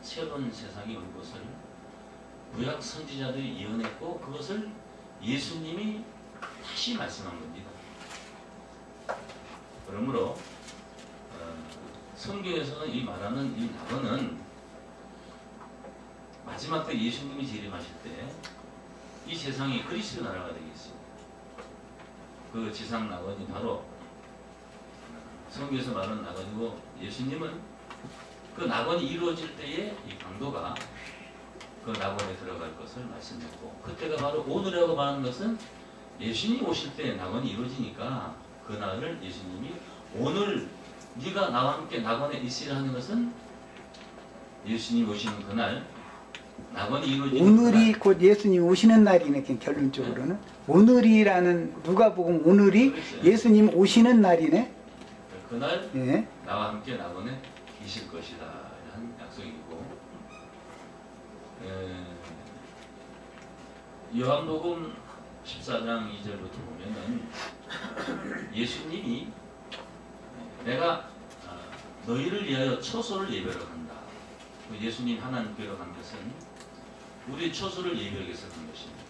새로운 세상이 올 것을 구약 선지자들이 예언했고 그것을 예수님이 다시 말씀한 겁니다. 그러므로 성경에서는 이 말하는 이 낙원은 마지막 때 예수님이 재림하실 때 이 세상이 그리스도 나라가 되겠습니다. 그 지상 낙원이 바로 성경에서 말하는 낙원이고, 예수님은 그 낙원이 이루어질 때에 이 강도가 그 낙원에 들어갈 것을 말씀했고, 그때가 바로 오늘이라고 말하는 것은 예수님 오실 때 낙원이 이루어지니까 그날을 예수님이 오늘 네가 나와 함께 낙원에 있으라 하는 것은 예수님 오시는 그날 낙원이 이루어지는 오늘이 그날. 곧 예수님 오시는 날이네. 결론적으로는 오늘이라는 누가복음 오늘이 그렇죠. 예수님 오시는 날이네. 그날 예. 나와 함께 낙원에 계실 것이다 라는 약속이고, 요한복음 14장 2절부터 보면은 예수님이 내가 너희를 위하여 처소를 예배하러 간다. 예수님 하나님께로 간 것은 우리 처소를 예배하기 위해서 간 것입니다.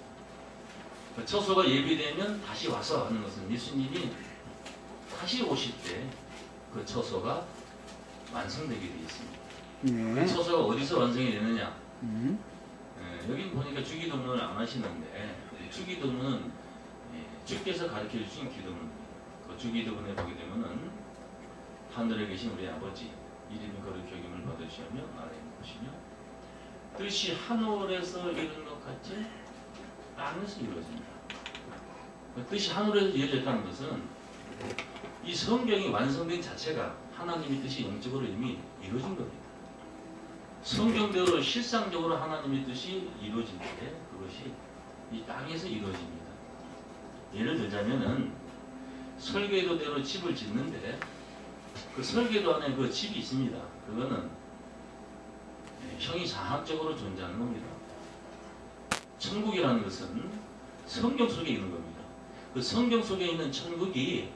그 처소가 예비되면 다시 와서 하는 것은 예수님이 다시 오실 때 그 처소가 완성되게 되어 있습니다. 네. 그 처소가 어디서 완성이 되느냐? 여기 보니까 주기도문을 안 하시는데, 주기도문은 주께서 가르쳐 주신 기도문입니다. 그 주기도문에 보게 되면은 하늘에 계신 우리 아버지 이름이 거룩히 여김을 받으시며 나라에 오시며 뜻이 하늘에서 이룬 것 같이 땅에서 이루어집니다. 그 뜻이 하늘에서 이루어졌다는 것은 이 성경이 완성된 자체가 하나님의 뜻이 영적으로 이미 이루어진 겁니다. 성경대로 실상적으로 하나님의 뜻이 이루어질 때 그것이 이 땅에서 이루어집니다. 예를 들자면은 설계도대로 집을 짓는데 그 설계도 안에 그 집이 있습니다. 그거는 형이상학적으로 존재하는 겁니다. 천국이라는 것은 성경 속에 있는 겁니다. 그 성경 속에 있는 천국이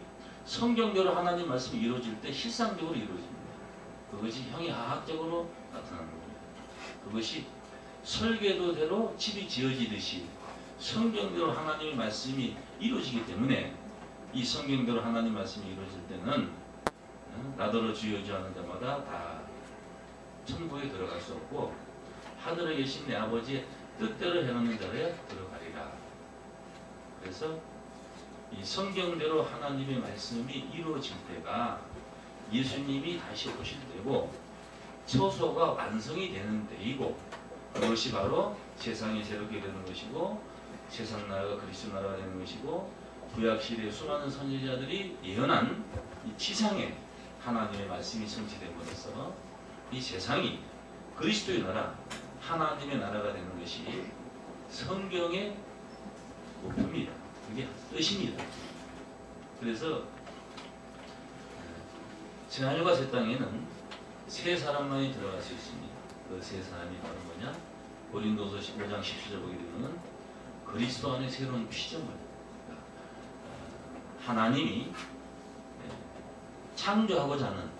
성경대로 하나님 말씀이 이루어질 때 실상적으로 이루어집니다. 그것이 형이하학적으로 나타나는 겁니다. 그것이 설계도대로 집이 지어지듯이 성경대로 하나님의 말씀이 이루어지기 때문에 이 성경대로 하나님 말씀이 이루어질 때는 나더러 주여 주여 하는 자마다 다 천국에 들어갈 수 없고 하늘에 계신 내 아버지의 뜻대로 행하는 자라야 들어가리라. 그래서 이 성경대로 하나님의 말씀이 이루어질 때가 예수님이 다시 오실 때고 처소가 완성이 되는 때이고, 그것이 바로 세상이 새롭게 되는 것이고 세상 나라가 그리스도 나라가 되는 것이고, 구약시대의 수많은 선지자들이 예언한 이 지상에 하나님의 말씀이 성취됨으로써 이 세상이 그리스도의 나라, 하나님의 나라가 되는 것이 성경의 목표입니다. 그게 뜻입니다. 그래서 새하늘과 새 땅에는 세 사람만이 들어갈 수 있습니다. 그 세 사람이 바로 뭐냐? 고린도서 15장 17절 보게 되면 그리스도 안에 새로운 피조물, 하나님이 창조하고자 하는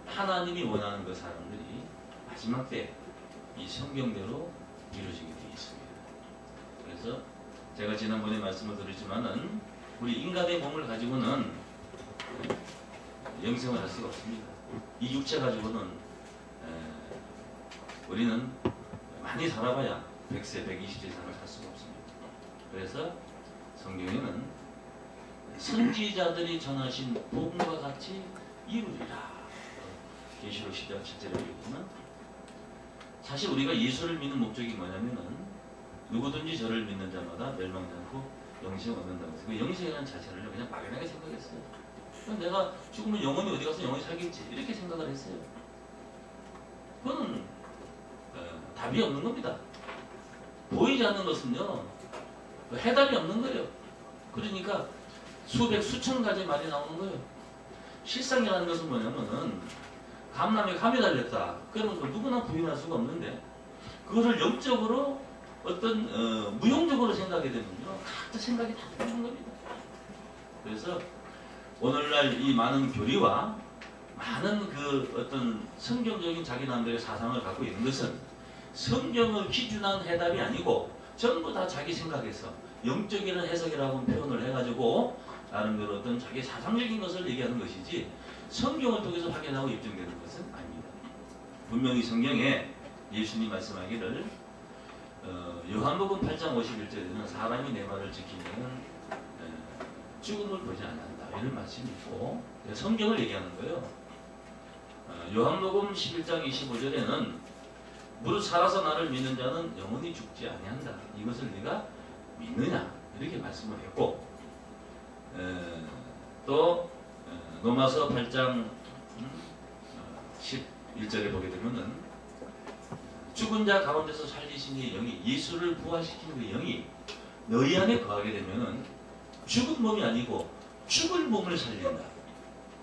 하나님이 원하는 그 사람들이 마지막 때 이 성경대로 이루어지게 되어 있습니다. 그래서 제가 지난번에 말씀을 드렸지만은 우리 인간의 몸을 가지고는 영생을 할 수가 없습니다. 이 육체 가지고는 우리는 많이 살아봐야 100세, 120세 이상을 살 수가 없습니다. 그래서 성경에는 선지자들이 전하신 복음과 같이 이루리라. 계시록 10장 7절에 보면 사실 우리가 예수를 믿는 목적이 뭐냐면은 누구든지 저를 믿는 자마다 멸망하지 않고 영생을 얻는다고 해서 그 영생이라는 자체를 그냥 막연하게 생각했어요. 내가 죽으면 영원히 어디 가서 영원히 살겠지 이렇게 생각을 했어요. 그거는 답이 없는 겁니다. 보이지 않는 것은요 해답이 없는 거예요. 그러니까 수백 수천 가지 말이 나오는 거예요. 실상이라는 것은 뭐냐면은 감람에 감이 달렸다. 그러면 누구나 부인할 수가 없는데 그것을 영적으로 어떤 무용적으로 생각하게 되면요 각자 생각이 다 다른 겁니다. 그래서 오늘날 이 많은 교리와 많은 그 어떤 성경적인 자기 나름대로의 사상을 갖고 있는 것은 성경을 기준한 해답이 아니고 전부 다 자기 생각에서 영적인 해석이라고 표현을 해가지고 나름대로 어떤 자기 사상적인 것을 얘기하는 것이지 성경을 통해서 확인하고 입증되는 것은 아닙니다. 분명히 성경에 예수님 말씀하기를 요한복음 8장 51절에는 사람이 내 말을 지키면 죽음을 보지 않는다 이런 말씀이 있고 성경을 얘기하는 거예요. 요한복음 11장 25절에는 무릇 살아서 나를 믿는 자는 영원히 죽지 아니한다. 이것을 네가 믿느냐 이렇게 말씀을 했고 또 로마서 8장 11절에 보게 되면은 죽은 자 가운데서 살리신 이 영이 예수를 부활시킨 그 영이 너희 안에 거하게 되면은 죽은 몸이 아니고 죽을 몸을 살린다.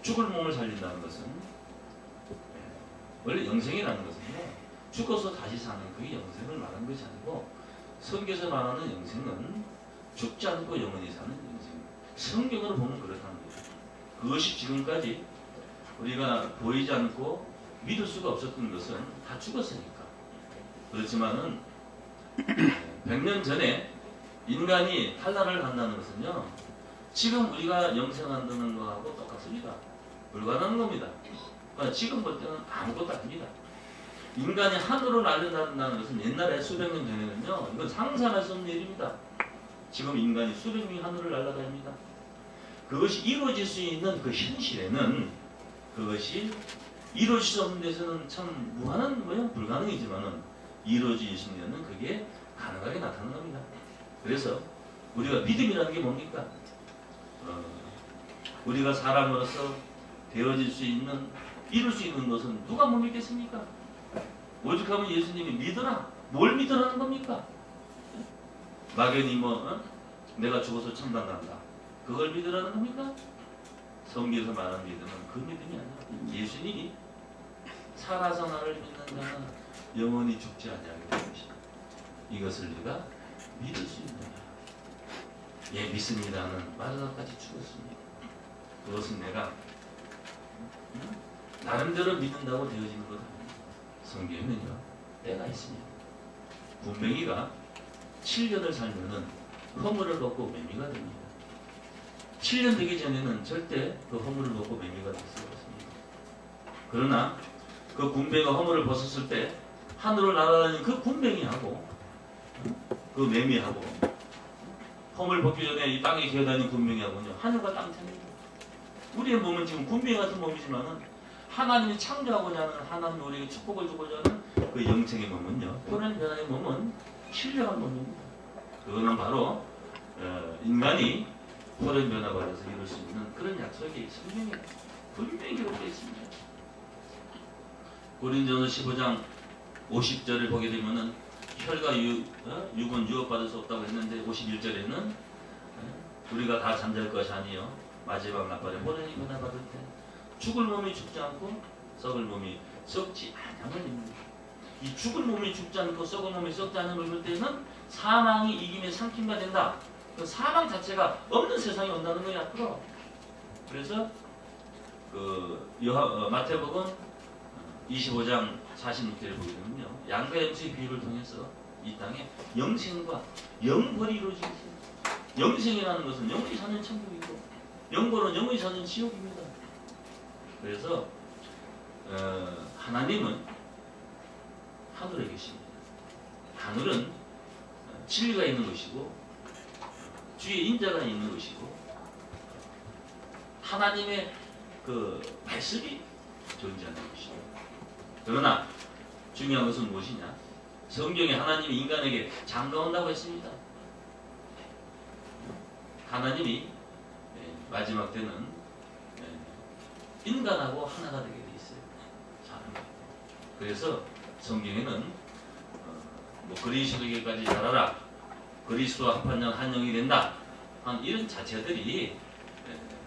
죽을 몸을 살린다는 것은 원래 영생이라는 것은요 죽어서 다시 사는 그 영생을 말하는 것이 아니고 성경에서 말하는 영생은 죽지 않고 영원히 사는 영생. 성경으로 보면 그렇다는 거예요. 그것이 지금까지 우리가 보이지 않고 믿을 수가 없었던 것은 다 죽었으니까. 그렇지만은 100년 전에 인간이 탈락을 한다는 것은요 지금 우리가 영생한다는 거하고 똑같습니다. 불가능한 겁니다. 그러니까 지금 볼 때는 아무것도 아닙니다. 인간이 하늘을 날린다는 것은 옛날에 수백 년 전에는요 이건 상상할 수 없는 일입니다. 지금 인간이 수백 명이 하늘을 날아다닙니다. 그것이 이루어질 수 있는 그 현실에는 그것이 이루어질 수 없는 데서는 참 무한한 불가능이지만은 이루어질 수 있는 그게 가능하게 나타나는 겁니다. 그래서 우리가 믿음이라는 게 뭡니까? 우리가 사람으로서 되어질 수 있는 이룰 수 있는 것은 누가 못 믿겠습니까? 오죽하면 예수님이 믿어라. 뭘 믿으라는 겁니까? 막연히 내가 죽어서 천당 간다. 그걸 믿으라는 겁니까? 성경에서 말하는 믿음은 그 믿음이 아니라 예수님이 살아서 나를 믿는 자는 영원히 죽지 아니하게 될 것이다. 이것을 네가 믿을 수 있느냐? 예, 믿습니다는 마지막까지 죽었습니다. 그것은 내가 나름대로 믿는다고 되어지는 것 아닙니다. 성경에는요 때가 있습니다. 분명히가 7년을 살면은 허물을 벗고 매미가 됩니다. 7년 되기 전에는 절대 그 허물을 벗고 매미가 될 수가 없습니다. 그러나 그 군뱅이가 허물을 벗었을 때 하늘을 날아다니는 그 군뱅이하고 그 매미하고 허물 벗기 전에 이 땅에 기어다니는 군뱅이하고는요 하늘과 땅 차이입니다. 우리의 몸은 지금 군뱅이 같은 몸이지만은 하나님이 창조하고자 하는 하나님이 우리에게 축복을 주고자 하는 그 영생의 몸은요 변한 변화의 몸은 신령한 몸입니다. 그거는 바로 인간이 호련 변화가 돼서 이룰 수 있는 그런 약속이 성경에 분명히 기록되어 있습니다. 고린도전서 15장 50절을 보게 되면은 혈과 육은 유업받을 수 없다고 했는데 51절에는 우리가 다 잠잘 것이 아니요 마지막 날발에 호련히 변화받을 때 죽을 몸이 죽지 않고 썩을 몸이 썩지 않음을 입니다. 이 죽을 몸이 죽지 않고 썩을 몸이 썩지 않음을 입을 때는 사망이 이김에 상kim가 된다. 그 사망 자체가 없는 세상이 온다는 거예요 앞으로. 그래서 그 마태복음 25장 46절에 보게 되면요 양과 염소의 비유를 통해서 이 땅에 영생과 영벌이 이루어지겠어요. 영생이라는 것은 영원히 사는 천국이고 영벌은 영원히 사는 지옥입니다. 그래서 하나님은 하늘에 계십니다. 하늘은 진리가 있는 것이고 주의 인자가 있는 것이고 하나님의 그 말씀이 존재하는 것이고 그러나 중요한 것은 무엇이냐? 성경에 하나님이 인간에게 장가온다고 했습니다. 하나님이 마지막 때는 인간하고 하나가 되게 돼 있어요. 그래서 성경에는 그리스도에게까지 자라라, 그리스도와 합한 영 한 영이 된다, 한 이런 자체들이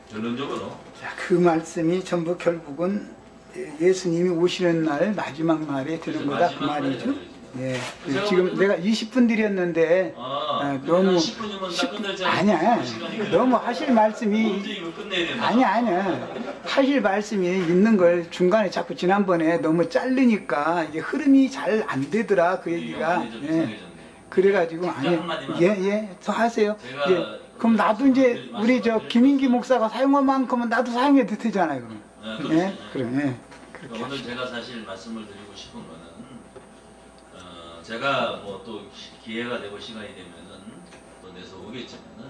결론적으로 그 말씀이 전부 결국은 예수님이 오시는 날 마지막 날에 되는 거다 그 말이죠. 예. 제가 지금 보기에는- 내가 20분 드렸는데 너무 10분이면 다 끝날 아니야. 시간이 너무 하실 말씀이 언제 이거 끝내야 된다. 아니야. 하실 말씀이 있는 걸 중간에 자꾸 지난번에 너무 자르니까 이게 흐름이 잘 안 되더라 그 얘기가. 좀 예. 이상해졌네. 그래가지고 아니 한마디만. 더 하세요. 제가 예. 그럼 나도 이제 우리 저 김인기 목사가 사용한 만큼은 나도 사용해도 되잖아요. 그럼. 그렇죠. 예. 그럼 예. 그렇게 오늘 제가 사실 말씀을 드리고 싶은 거는 제가 뭐 또 기회가 되고 시간이 되면은 또 내서 오겠지만은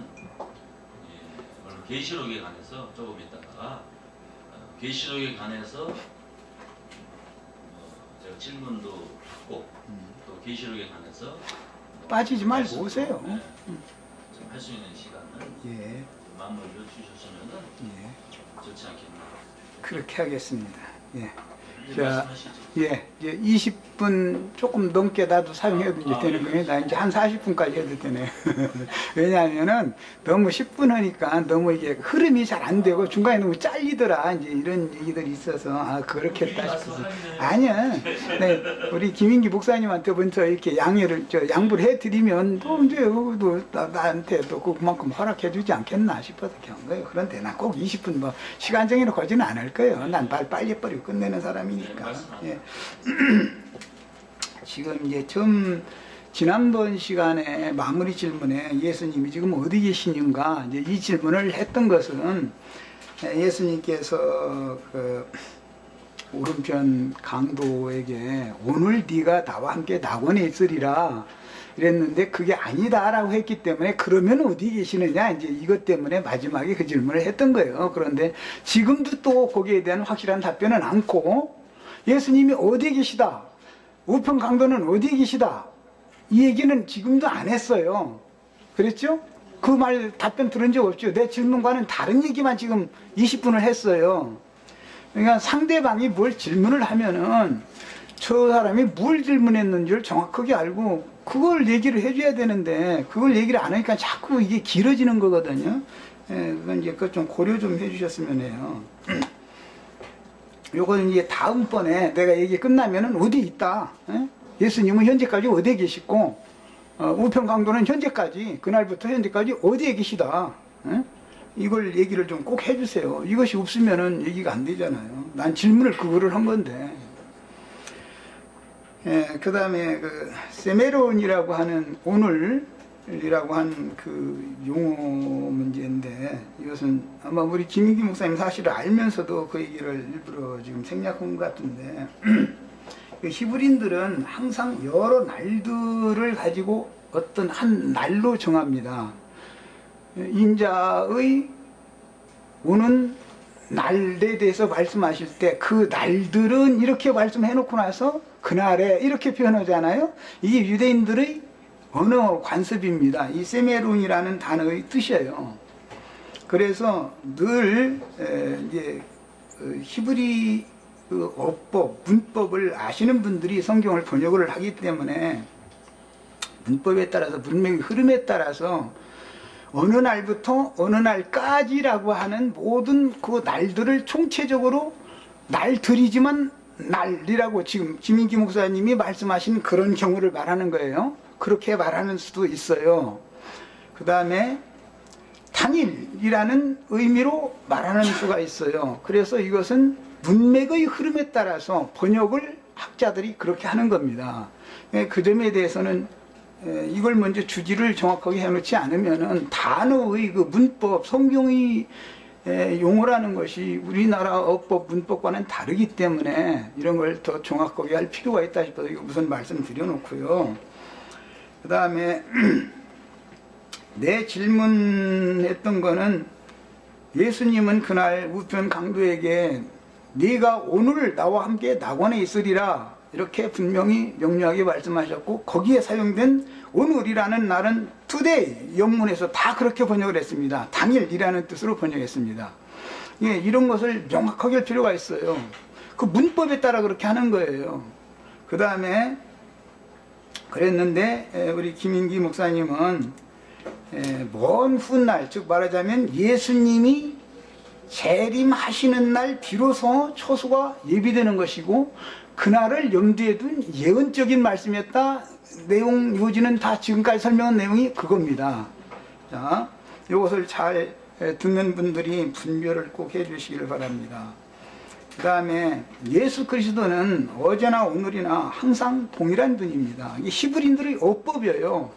오늘 계시록에 관해서 조금 있다가 계시록에 관해서 제가 질문도 하고 또 계시록에 관해서 빠지지 말고 말씀도, 오세요. 네, 좀 할 수 있는 시간을 예. 마음을 주셨으면은 예. 좋지 않겠나. 그렇게 하겠습니다. 예. 이제 자, 말씀하시죠. 예, 이제 20분 조금 넘게 나도 사용해도 이제 되는 예. 거예요. 나 이제 한 40분까지 해도 되네요. 왜냐하면은 너무 10분 하니까 너무 이게 흐름이 잘 안 되고 중간에 너무 잘리더라. 이제 이런 얘기들이 있어서 그렇게 했다 싶어서. 아니야. 네, 우리 김인기 목사님한테 먼저 이렇게 양보를 해드리면 또 이제 나한테 또 그만큼 허락해주지 않겠나 싶어서 이렇게 한 거예요. 그런데 나 꼭 20분 뭐 시간 정해놓 거지는 않을 거예요. 난 빨리 해버리고 끝내는 사람이니까. 예. 지금 이제 지난번 시간에 마무리 질문에 예수님이 지금 어디 계시는가 이제 이 질문을 했던 것은 예수님께서 그 오른편 강도에게 오늘 네가 나와 함께 낙원에 있으리라 이랬는데 그게 아니다라고 했기 때문에 그러면 어디 계시느냐 이제 이것 때문에 마지막에 그 질문을 했던 거예요. 그런데 지금도 또 거기에 대한 확실한 답변은 않고 예수님이 어디에 계시다, 우편 강도는 어디에 계시다 이 얘기는 지금도 안 했어요. 그랬죠? 그 말 답변 들은 적 없죠. 내 질문과는 다른 얘기만 지금 20분을 했어요. 그러니까 상대방이 뭘 질문을 하면은 저 사람이 뭘 질문했는지를 정확하게 알고 그걸 얘기를 해줘야 되는데 그걸 얘기를 안 하니까 자꾸 이게 길어지는 거거든요. 예, 그건 이제 그것 좀 고려 좀 해주셨으면 해요. 요거는 이제 다음번에 내가 얘기 끝나면은 어디 있다. 예? 예수님은 현재까지 어디에 계시고 우편 강도는 현재까지 그날부터 현재까지 어디에 계시다. 예? 이걸 얘기를 좀 꼭 해주세요. 이것이 없으면은 얘기가 안 되잖아요. 난 질문을 그거를 한 건데. 예, 그 다음에 그 세메론이라고 하는 오늘이라고 한 그 용어 문제인데 이것은 아마 우리 김인기 목사님 사실을 알면서도 그 얘기를 일부러 지금 생략한 것 같은데 그 히브리인들은 항상 여러 날들을 가지고 어떤 한 날로 정합니다. 인자의 오는 날에 대해서 말씀하실 때 그 날들은 이렇게 말씀해 놓고 나서 그날에 이렇게 표현하잖아요. 이게 유대인들의 언어 관습입니다. 이 세메론이라는 단어의 뜻이에요. 그래서 늘 이제 히브리 그 어법, 문법을 아시는 분들이 성경을 번역을 하기 때문에 문법에 따라서 문맥의 흐름에 따라서 어느 날부터 어느 날까지라고 하는 모든 그 날들을 총체적으로 날들이지만 날이라고 지금 김인기 목사님이 말씀하신 그런 경우를 말하는 거예요. 그렇게 말하는 수도 있어요. 그 다음에 당일이라는 의미로 말하는 수가 있어요. 그래서 이것은 문맥의 흐름에 따라서 번역을 학자들이 그렇게 하는 겁니다. 그 점에 대해서는 이걸 먼저 주지를 정확하게 해놓지 않으면은 단어의 그 문법, 성경의 용어라는 것이 우리나라 어법, 문법과는 다르기 때문에 이런 걸 더 정확하게 할 필요가 있다 싶어서 이거 우선 말씀드려놓고요. 그 다음에 내 질문했던 거는 예수님은 그날 우편 강도에게 네가 오늘 나와 함께 낙원에 있으리라 이렇게 분명히 명료하게 말씀하셨고 거기에 사용된 오늘이라는 날은 today 영문에서 다 그렇게 번역을 했습니다. 당일이라는 뜻으로 번역했습니다. 예, 이런 것을 명확하게 할 필요가 있어요. 그 문법에 따라 그렇게 하는 거예요. 그 다음에 그랬는데 우리 김인기 목사님은 먼 훗날 즉 말하자면 예수님이 재림하시는 날 비로소 초소가 예비되는 것이고 그날을 염두에 둔 예언적인 말씀이었다. 내용 요지는 다 지금까지 설명한 내용이 그겁니다. 자, 이것을 잘 듣는 분들이 분별을 꼭 해주시기를 바랍니다. 그 다음에 예수 그리스도는 어제나 오늘이나 항상 동일한 분입니다. 이 히브리인들의 어법이에요.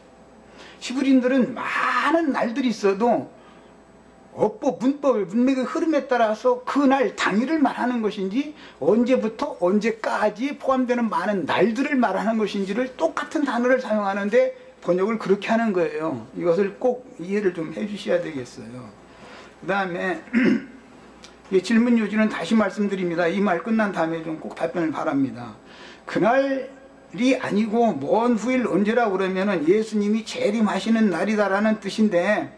히브리인들은 많은 날들이 있어도 어법, 문법의 문맥의 흐름에 따라서 그날 당일을 말하는 것인지 언제부터 언제까지 포함되는 많은 날들을 말하는 것인지를 똑같은 단어를 사용하는데 번역을 그렇게 하는 거예요. 이것을 꼭 이해를 좀 해주셔야 되겠어요. 그 다음에 질문 요지는 다시 말씀드립니다. 이 말 끝난 다음에 좀 꼭 답변을 바랍니다. 그날이 아니고 먼 후일 언제라 그러면은 예수님이 재림하시는 날이다라는 뜻인데,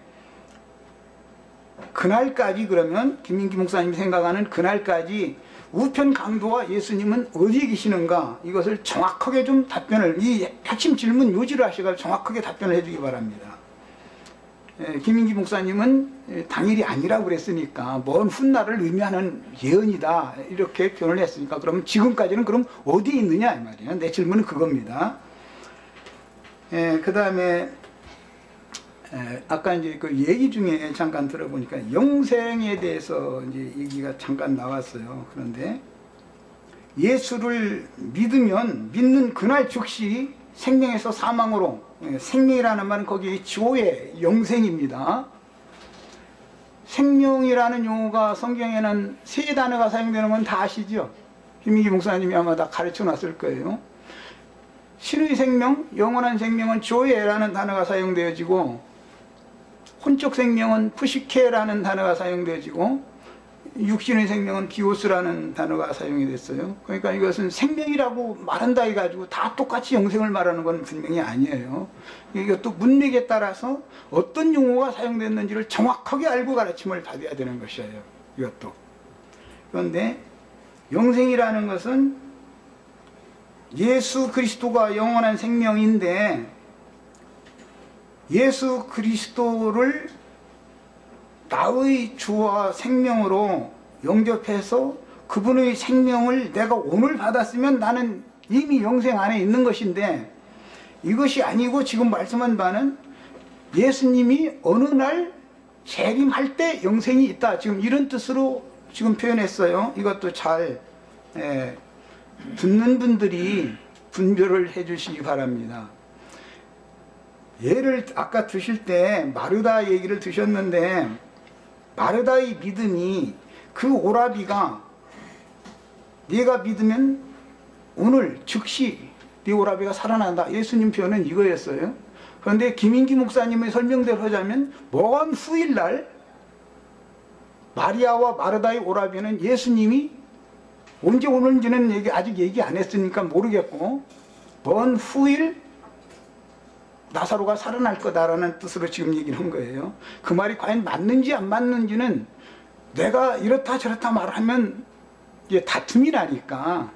그날까지 그러면 김민기 목사님이 생각하는 그날까지 우편 강도와 예수님은 어디에 계시는가, 이것을 정확하게 좀 답변을, 이 핵심 질문 요지를 하셔서 정확하게 답변을 해주기 바랍니다. 김민기 목사님은 당일이 아니라고 그랬으니까 먼 훗날을 의미하는 예언이다 이렇게 표현을 했으니까, 그러면 지금까지는 그럼 어디에 있느냐 이 말이에요. 내 질문은 그겁니다. 그 다음에 아까 이제 그 얘기 중에 잠깐 들어보니까 영생에 대해서 이제 얘기가 잠깐 나왔어요. 그런데 예수를 믿는 그날 즉시 생명에서 사망으로, 생명이라는 말은 거기 조의 영생입니다. 생명이라는 용어가 성경에는 세 단어가 사용되는 건 다 아시죠? 김민기 목사님이 아마 다 가르쳐 놨을 거예요. 신의 생명, 영원한 생명은 조예라는 단어가 사용되어지고, 혼적 생명은 푸시케라는 단어가 사용되어지고, 육신의 생명은 기오스라는 단어가 사용이 됐어요. 그러니까 이것은 생명이라고 말한다 해가지고 다 똑같이 영생을 말하는 건 분명히 아니에요. 이것도 문맥에 따라서 어떤 용어가 사용됐는지를 정확하게 알고 가르침을 받아야 되는 것이에요. 이것도. 그런데 영생이라는 것은 예수 그리스도가 영원한 생명인데, 예수 그리스도를 나의 주와 생명으로 영접해서 그분의 생명을 내가 오늘 받았으면 나는 이미 영생 안에 있는 것인데, 이것이 아니고 지금 말씀한 바는 예수님이 어느 날 재림할 때 영생이 있다, 지금 이런 뜻으로 지금 표현했어요. 이것도 잘 듣는 분들이 분별을 해 주시기 바랍니다. 예를 아까 드실 때 마르다 얘기를 드셨는데, 마르다의 믿음이, 그 오라비가 네가 믿으면 오늘 즉시 네 오라비가 살아난다, 예수님 표현은 이거였어요. 그런데 김인기 목사님의 설명대로 하자면 먼 후일날 마리아와 마르다의 오라비는 예수님이 언제 오는지는 아직 얘기 안 했으니까 모르겠고, 먼 후일 나사로가 살아날 거다라는 뜻으로 지금 얘기를 한 거예요. 그 말이 과연 맞는지 안 맞는지는 내가 이렇다 저렇다 말하면 이게 다툼이 나니까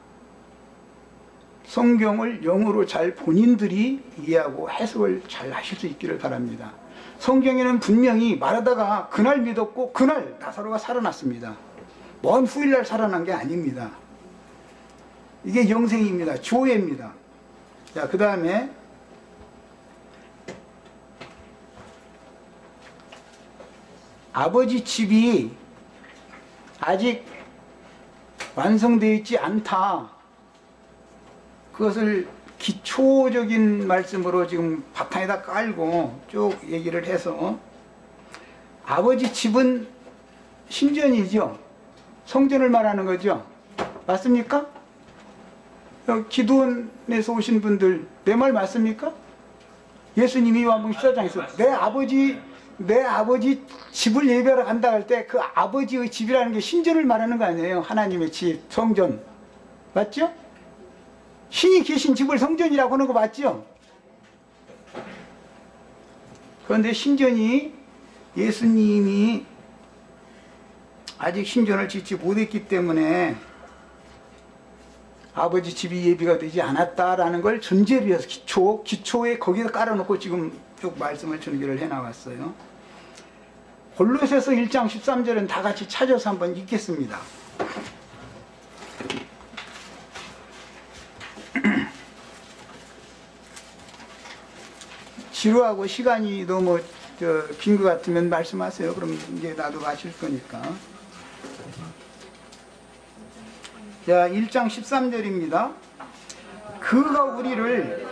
성경을 영어로 잘 본인들이 이해하고 해석을 잘 하실 수 있기를 바랍니다. 성경에는 분명히 마르다가 그날 믿었고 그날 나사로가 살아났습니다. 먼 후일날 살아난 게 아닙니다. 이게 영생입니다. 조예입니다. 자, 그 다음에 아버지 집이 아직 완성되어 있지 않다, 그것을 기초적인 말씀으로 지금 바탕에다 깔고 쭉 얘기를 해서, 아버지 집은 신전이죠. 성전을 말하는 거죠. 맞습니까? 기도원에서 오신 분들 내 말 맞습니까? 예수님이 요한복음 14장에서 내 아버지 집을 예배하러 간다 할 때 그 아버지의 집이라는 게 신전을 말하는 거 아니에요. 하나님의 집, 성전. 맞죠? 신이 계신 집을 성전이라고 하는 거 맞죠? 그런데 신전이, 예수님이 아직 신전을 짓지 못했기 때문에 아버지 집이 예비가 되지 않았다라는 걸 전제로 해서 기초에 거기다 깔아놓고 지금 쭉 말씀을 전개를 해나왔어요. 골로새서 1장 13절은 다 같이 찾아서 한번 읽겠습니다. 지루하고 시간이 너무 긴 것 같으면 말씀하세요. 그럼 이제 나도 마실 거니까. 자, 1장 13절입니다. 그가 우리를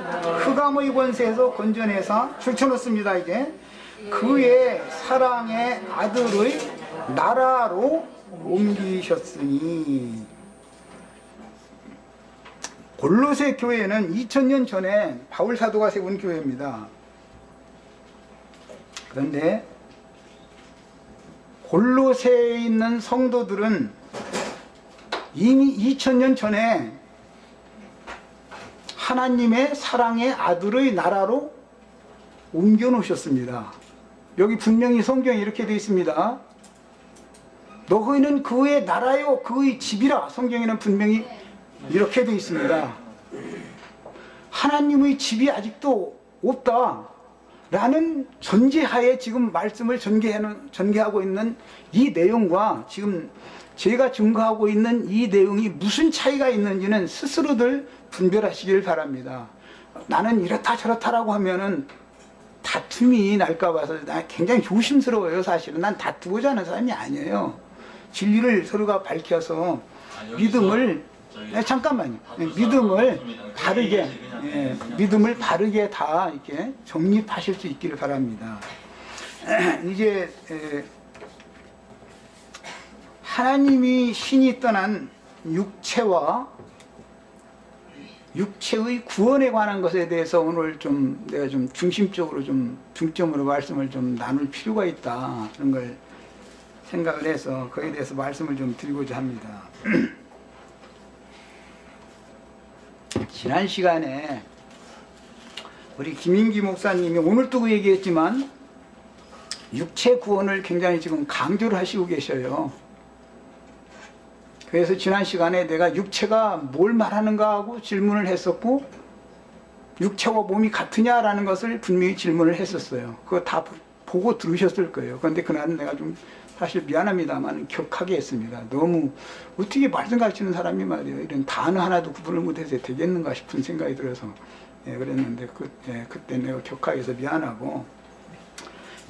흑암의 권세에서 건져내사 줄쳐놓습니다. 이제 그의 사랑의 아들의 나라로 옮기셨으니. 골로새 교회는 2000년 전에 바울 사도가 세운 교회입니다. 그런데 골로새에 있는 성도들은 이미 2000년 전에 하나님의 사랑의 아들의 나라로 옮겨 놓으셨습니다. 여기 분명히 성경에 이렇게 되어 있습니다. 너희는 그의 나라요 그의 집이라. 성경에는 분명히 이렇게 되어 있습니다. 하나님의 집이 아직도 없다 라는 전제하에 지금 말씀을 전개하고 있는 이 내용과 지금 제가 증거하고 있는 이 내용이 무슨 차이가 있는지는 스스로들 분별하시길 바랍니다. 나는 이렇다 저렇다라고 하면은 다툼이 날까 봐서 굉장히 조심스러워요. 사실은 난 다투고자 하는 사람이 아니에요. 진리를 서로가 밝혀서 믿음을 잠깐만요. 믿음을 바르게 다 이렇게 정립하실 수 있기를 바랍니다. 이제 하나님이 신이 떠난 육체와 육체의 구원에 관한 것에 대해서 오늘 좀 내가 좀 중심적으로 좀 중점으로 말씀을 좀 나눌 필요가 있다 그런 걸 생각을 해서 거기에 대해서 말씀을 좀 드리고자 합니다. 지난 시간에 우리 김인기 목사님이 오늘도 그 얘기했지만 육체 구원을 굉장히 지금 강조를 하시고 계셔요. 그래서 지난 시간에 내가 육체가 뭘 말하는가 하고 질문을 했었고 육체와 몸이 같으냐라는 것을 분명히 질문을 했었어요. 그거 다 보고 들으셨을 거예요. 그런데 그날은 내가 좀 사실 미안합니다만 격하게 했습니다. 너무 어떻게 말씀 가르치는 사람이 말이에요. 이런 단어 하나도 구분을 못해서 되겠는가 싶은 생각이 들어서 그랬는데 그때 내가 격하게 해서 미안하고,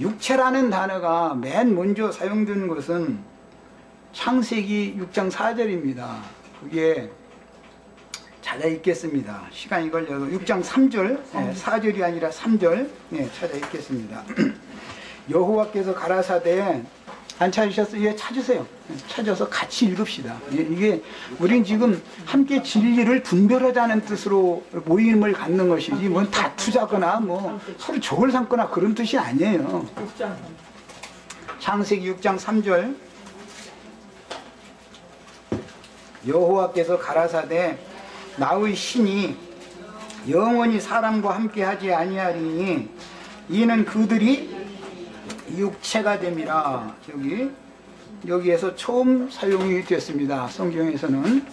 육체라는 단어가 맨 먼저 사용된 것은 창세기 6장 4절입니다. 그게 찾아 읽겠습니다. 시간이 걸려도 6장 3절 4절이 아니라 3절 찾아 읽겠습니다. 여호와께서 가라사대 안 찾으셨어요? 예, 찾으세요. 찾아서 같이 읽읍시다. 이게 우린 지금 함께 진리를 분별하자는 뜻으로 모임을 갖는 것이지 뭐 다투자거나 뭐 서로 적을 삼거나 그런 뜻이 아니에요. 창세기 6장 3절 여호와께서 가라사대 나의 신이 영원히 사람과 함께 하지 아니하리니 이는 그들이 육체가 됨이라. 여기에서 처음 사용이 됐습니다. 성경에서는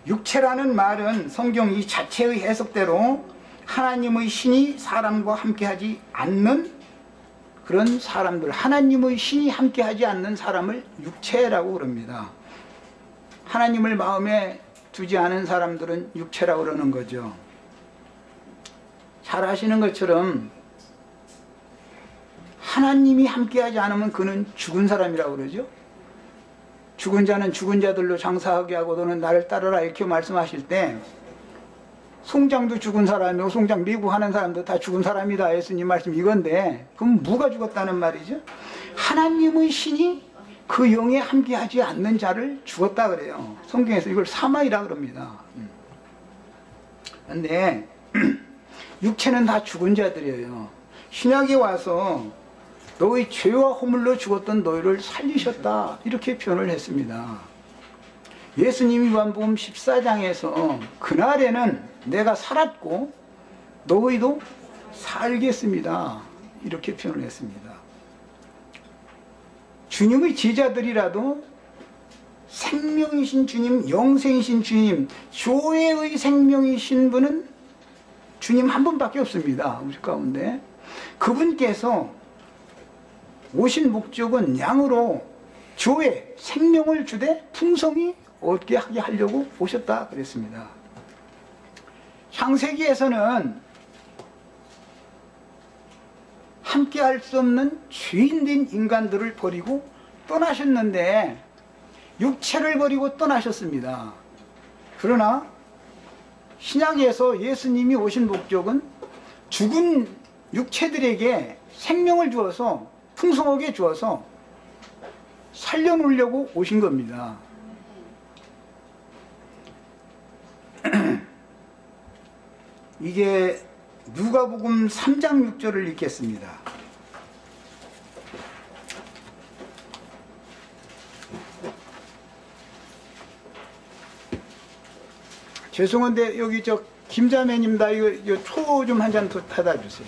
육체라는 말은 성경 이 자체의 해석대로 하나님의 신이 사람과 함께하지 않는 그런 사람들, 하나님의 신이 함께하지 않는 사람을 육체라고 그럽니다. 하나님을 마음에 두지 않은 사람들은 육체라고 그러는 거죠. 잘 아시는 것처럼 하나님이 함께하지 않으면 그는 죽은 사람이라고 그러죠. 죽은 자는 죽은 자들로 장사하게 하고 너는 나를 따르라 이렇게 말씀하실 때 송장도 죽은 사람이고 송장 미국하는 사람도 다 죽은 사람이다. 예수님 말씀 이건데 그럼 누가 죽었다는 말이죠? 하나님의 신이 그 영에 함께하지 않는 자를 죽었다 그래요. 성경에서 이걸 사마이라 그럽니다. 그런데 육체는 다 죽은 자들이에요. 신약에 와서 너의 죄와 허물로 죽었던 너희를 살리셨다 이렇게 표현을 했습니다. 예수님이 요한복음 14장에서 그날에는 내가 살았고 너희도 살겠습니다 이렇게 표현을 했습니다. 주님의 제자들이라도 생명이신 주님, 영생이신 주님, 교회의 생명이신 분은 주님 한 분밖에 없습니다. 우리 가운데. 그분께서 오신 목적은 양으로 조에 생명을 주되 풍성히 얻게 하게 하려고 오셨다 그랬습니다. 창세기에서는 함께 할 수 없는 죄인된 인간들을 버리고 떠나셨는데 육체를 버리고 떠나셨습니다. 그러나 신약에서 예수님이 오신 목적은 죽은 육체들에게 생명을 주어서 풍성하게 주어서 살려놓으려고 오신 겁니다. 이게 누가복음 3장 6절을 읽겠습니다. 죄송한데 여기 저 김자매님 다 이거 초 좀 한 잔 더 타다 주세요.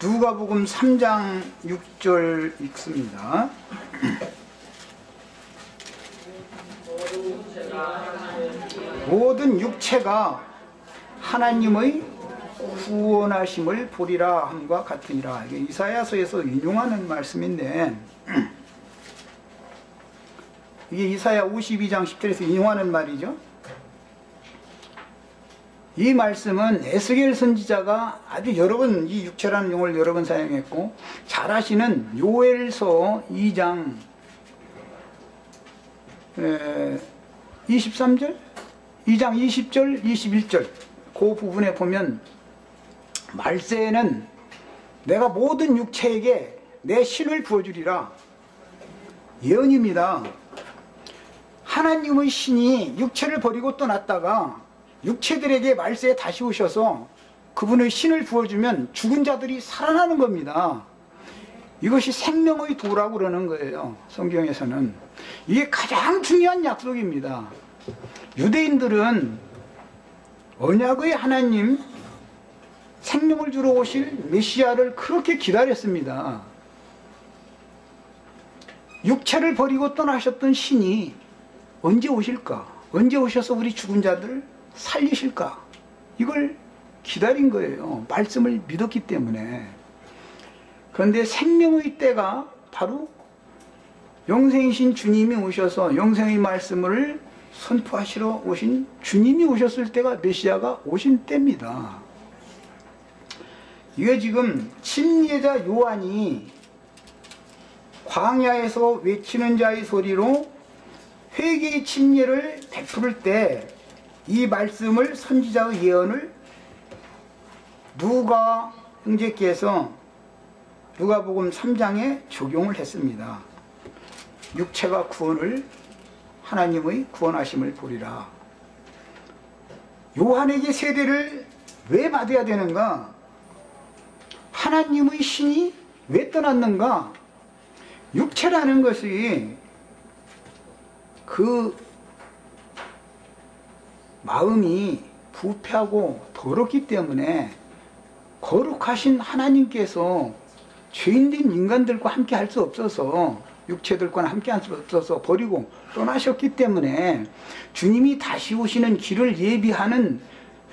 누가복음 3장 6절 읽습니다. 모든 육체가 하나님의 구원하심을 보리라 함과 같으니라. 이게 이사야서에서 인용하는 말씀인데 이게 이사야 52장 10절에서 인용하는 말이죠. 이 말씀은 에스겔 선지자가 아주 여러 번 이 육체라는 용어를 여러 번 사용했고 잘 아시는 요엘서 2장 23절 2장 20절 21절 그 부분에 보면 말세에는 내가 모든 육체에게 내 신을 부어주리라 예언입니다. 하나님의 신이 육체를 버리고 떠났다가 육체들에게 말세에 다시 오셔서 그분의 신을 부어주면 죽은 자들이 살아나는 겁니다. 이것이 생명의 도라고 그러는 거예요. 성경에서는. 이게 가장 중요한 약속입니다. 유대인들은 언약의 하나님 생명을 주러 오실 메시아를 그렇게 기다렸습니다. 육체를 버리고 떠나셨던 신이 언제 오실까? 언제 오셔서 우리 죽은 자들을 살리실까? 이걸 기다린 거예요. 말씀을 믿었기 때문에. 그런데 생명의 때가 바로 영생이신 주님이 오셔서 영생의 말씀을 선포하시러 오신 주님이 오셨을 때가 메시아가 오신 때입니다. 이게 지금 침례자 요한이 광야에서 외치는 자의 소리로 회개의 침례를 베풀을 때 이 말씀을 선지자의 예언을 누가 형제께서 누가복음 3장에 적용을 했습니다. 육체가 구원을 하나님의 구원하심을 보리라. 요한에게 세례를 왜 받아야 되는가? 하나님의 신이 왜 떠났는가? 육체라는 것이 그 마음이 부패하고 더럽기 때문에 거룩하신 하나님께서 죄인된 인간들과 함께 할 수 없어서 육체들과 함께 할 수 없어서 버리고 떠나셨기 때문에 주님이 다시 오시는 길을 예비하는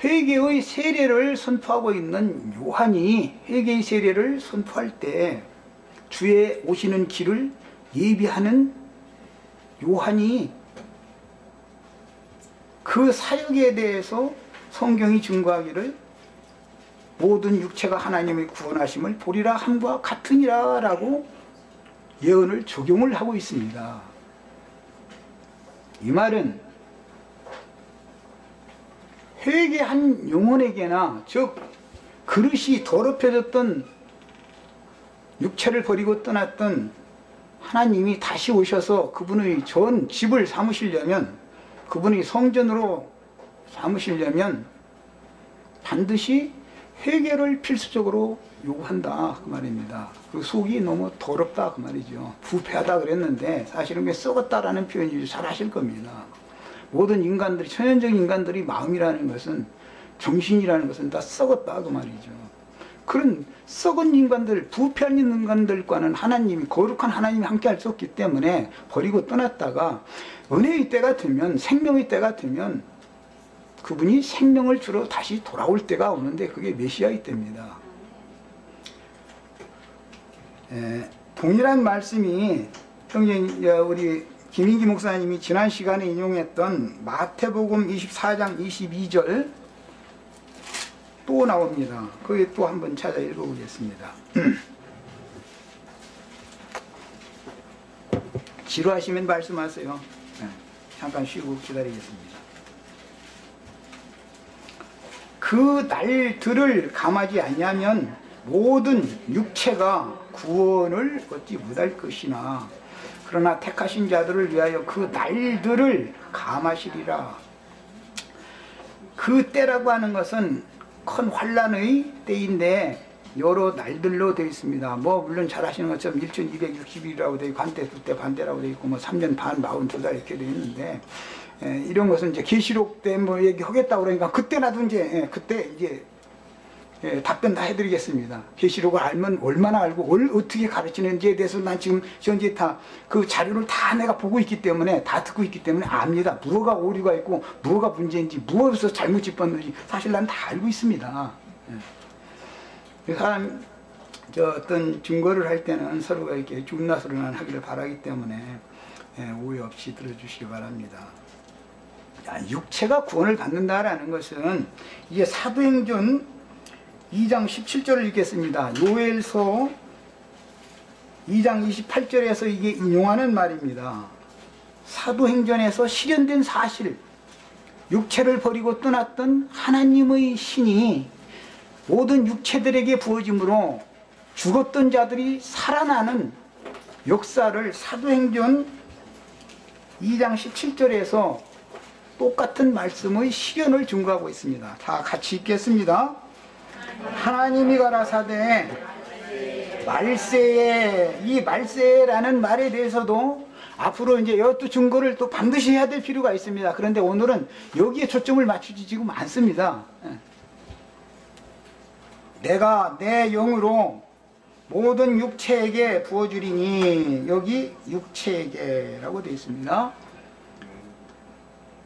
회개의 세례를 선포하고 있는 요한이 회개의 세례를 선포할 때 주의 오시는 길을 예비하는 요한이 그 사역에 대해서 성경이 증거하기를 모든 육체가 하나님의 구원하심을 보리라 함과 같으니라 라고 예언을 적용을 하고 있습니다. 이 말은 회개한 영혼에게나 즉 그릇이 더럽혀졌던 육체를 버리고 떠났던 하나님이 다시 오셔서 그분의 전 집을 삼으시려면 그분이 성전으로 삼으시려면 반드시 회개를 필수적으로 요구한다 그 말입니다. 그 속이 너무 더럽다 그 말이죠. 부패하다 그랬는데 사실은 왜 썩었다라는 표현이 잘 아실 겁니다. 모든 인간들이 천연적인 인간들이 마음이라는 것은 정신이라는 것은 다 썩었다 그 말이죠. 그런 썩은 인간들, 부패한 인간들과는 하나님이 거룩한 하나님이 함께 할 수 없기 때문에 버리고 떠났다가 은혜의 때가 되면 생명의 때가 되면 그분이 생명을 주러 다시 돌아올 때가 오는데 그게 메시아일 때입니다. 동일한 말씀이 형제 우리 김인기 목사님이 지난 시간에 인용했던 마태복음 24장 22절 또 나옵니다. 거기 또 한번 찾아 읽어보겠습니다. 지루하시면 말씀하세요. 잠깐 쉬고 기다리겠습니다. 그 날들을 감하지 아니하면 모든 육체가 구원을 얻지 못할 것이나 그러나 택하신 자들을 위하여 그 날들을 감하시리라. 그 때라고 하는 것은 큰 환란의 때인데 여러 날들로 되어 있습니다. 뭐 물론 잘 아시는 것처럼 1260일이라고 되어 있고 한때 두때 반대라고 되어 있고 뭐 3년 반 42달 이렇게 되어 있는데 이런 것은 이제 계시록 때 뭐 얘기하겠다고 그러니까 그때라도 이제 그때 이제 답변 다 해드리겠습니다. 계시록을 알면 얼마나 알고 어떻게 가르치는지에 대해서 난 지금 현재 다 그 자료를 다 내가 보고 있기 때문에 다 듣고 있기 때문에 압니다. 무엇가 오류가 있고 무엇가 문제인지 무엇에서 잘못 짚었는지 사실 난 다 알고 있습니다. 사람 어떤 증거를 할 때는 서로가 이렇게 중나서로만 하기를 바라기 때문에 오해 없이 들어주시기 바랍니다. 육체가 구원을 받는다라는 것은 이게 사도행전 2장 17절을 읽겠습니다. 요엘서 2장 28절에서 이게 인용하는 말입니다. 사도행전에서 실현된 사실, 육체를 버리고 떠났던 하나님의 신이 모든 육체들에게 부어짐으로 죽었던 자들이 살아나는 역사를 사도행전 2장 17절에서 똑같은 말씀의 실현을 증거하고 있습니다. 다 같이 읽겠습니다. 하나님이 가라사대 말세에, 이 말세라는 말에 대해서도 앞으로 이제 이것도 증거를 또 반드시 해야 될 필요가 있습니다. 그런데 오늘은 여기에 초점을 맞추지 지금 않습니다. 내가 내 영으로 모든 육체에게 부어주리니, 여기 육체에게라고 되어 있습니다.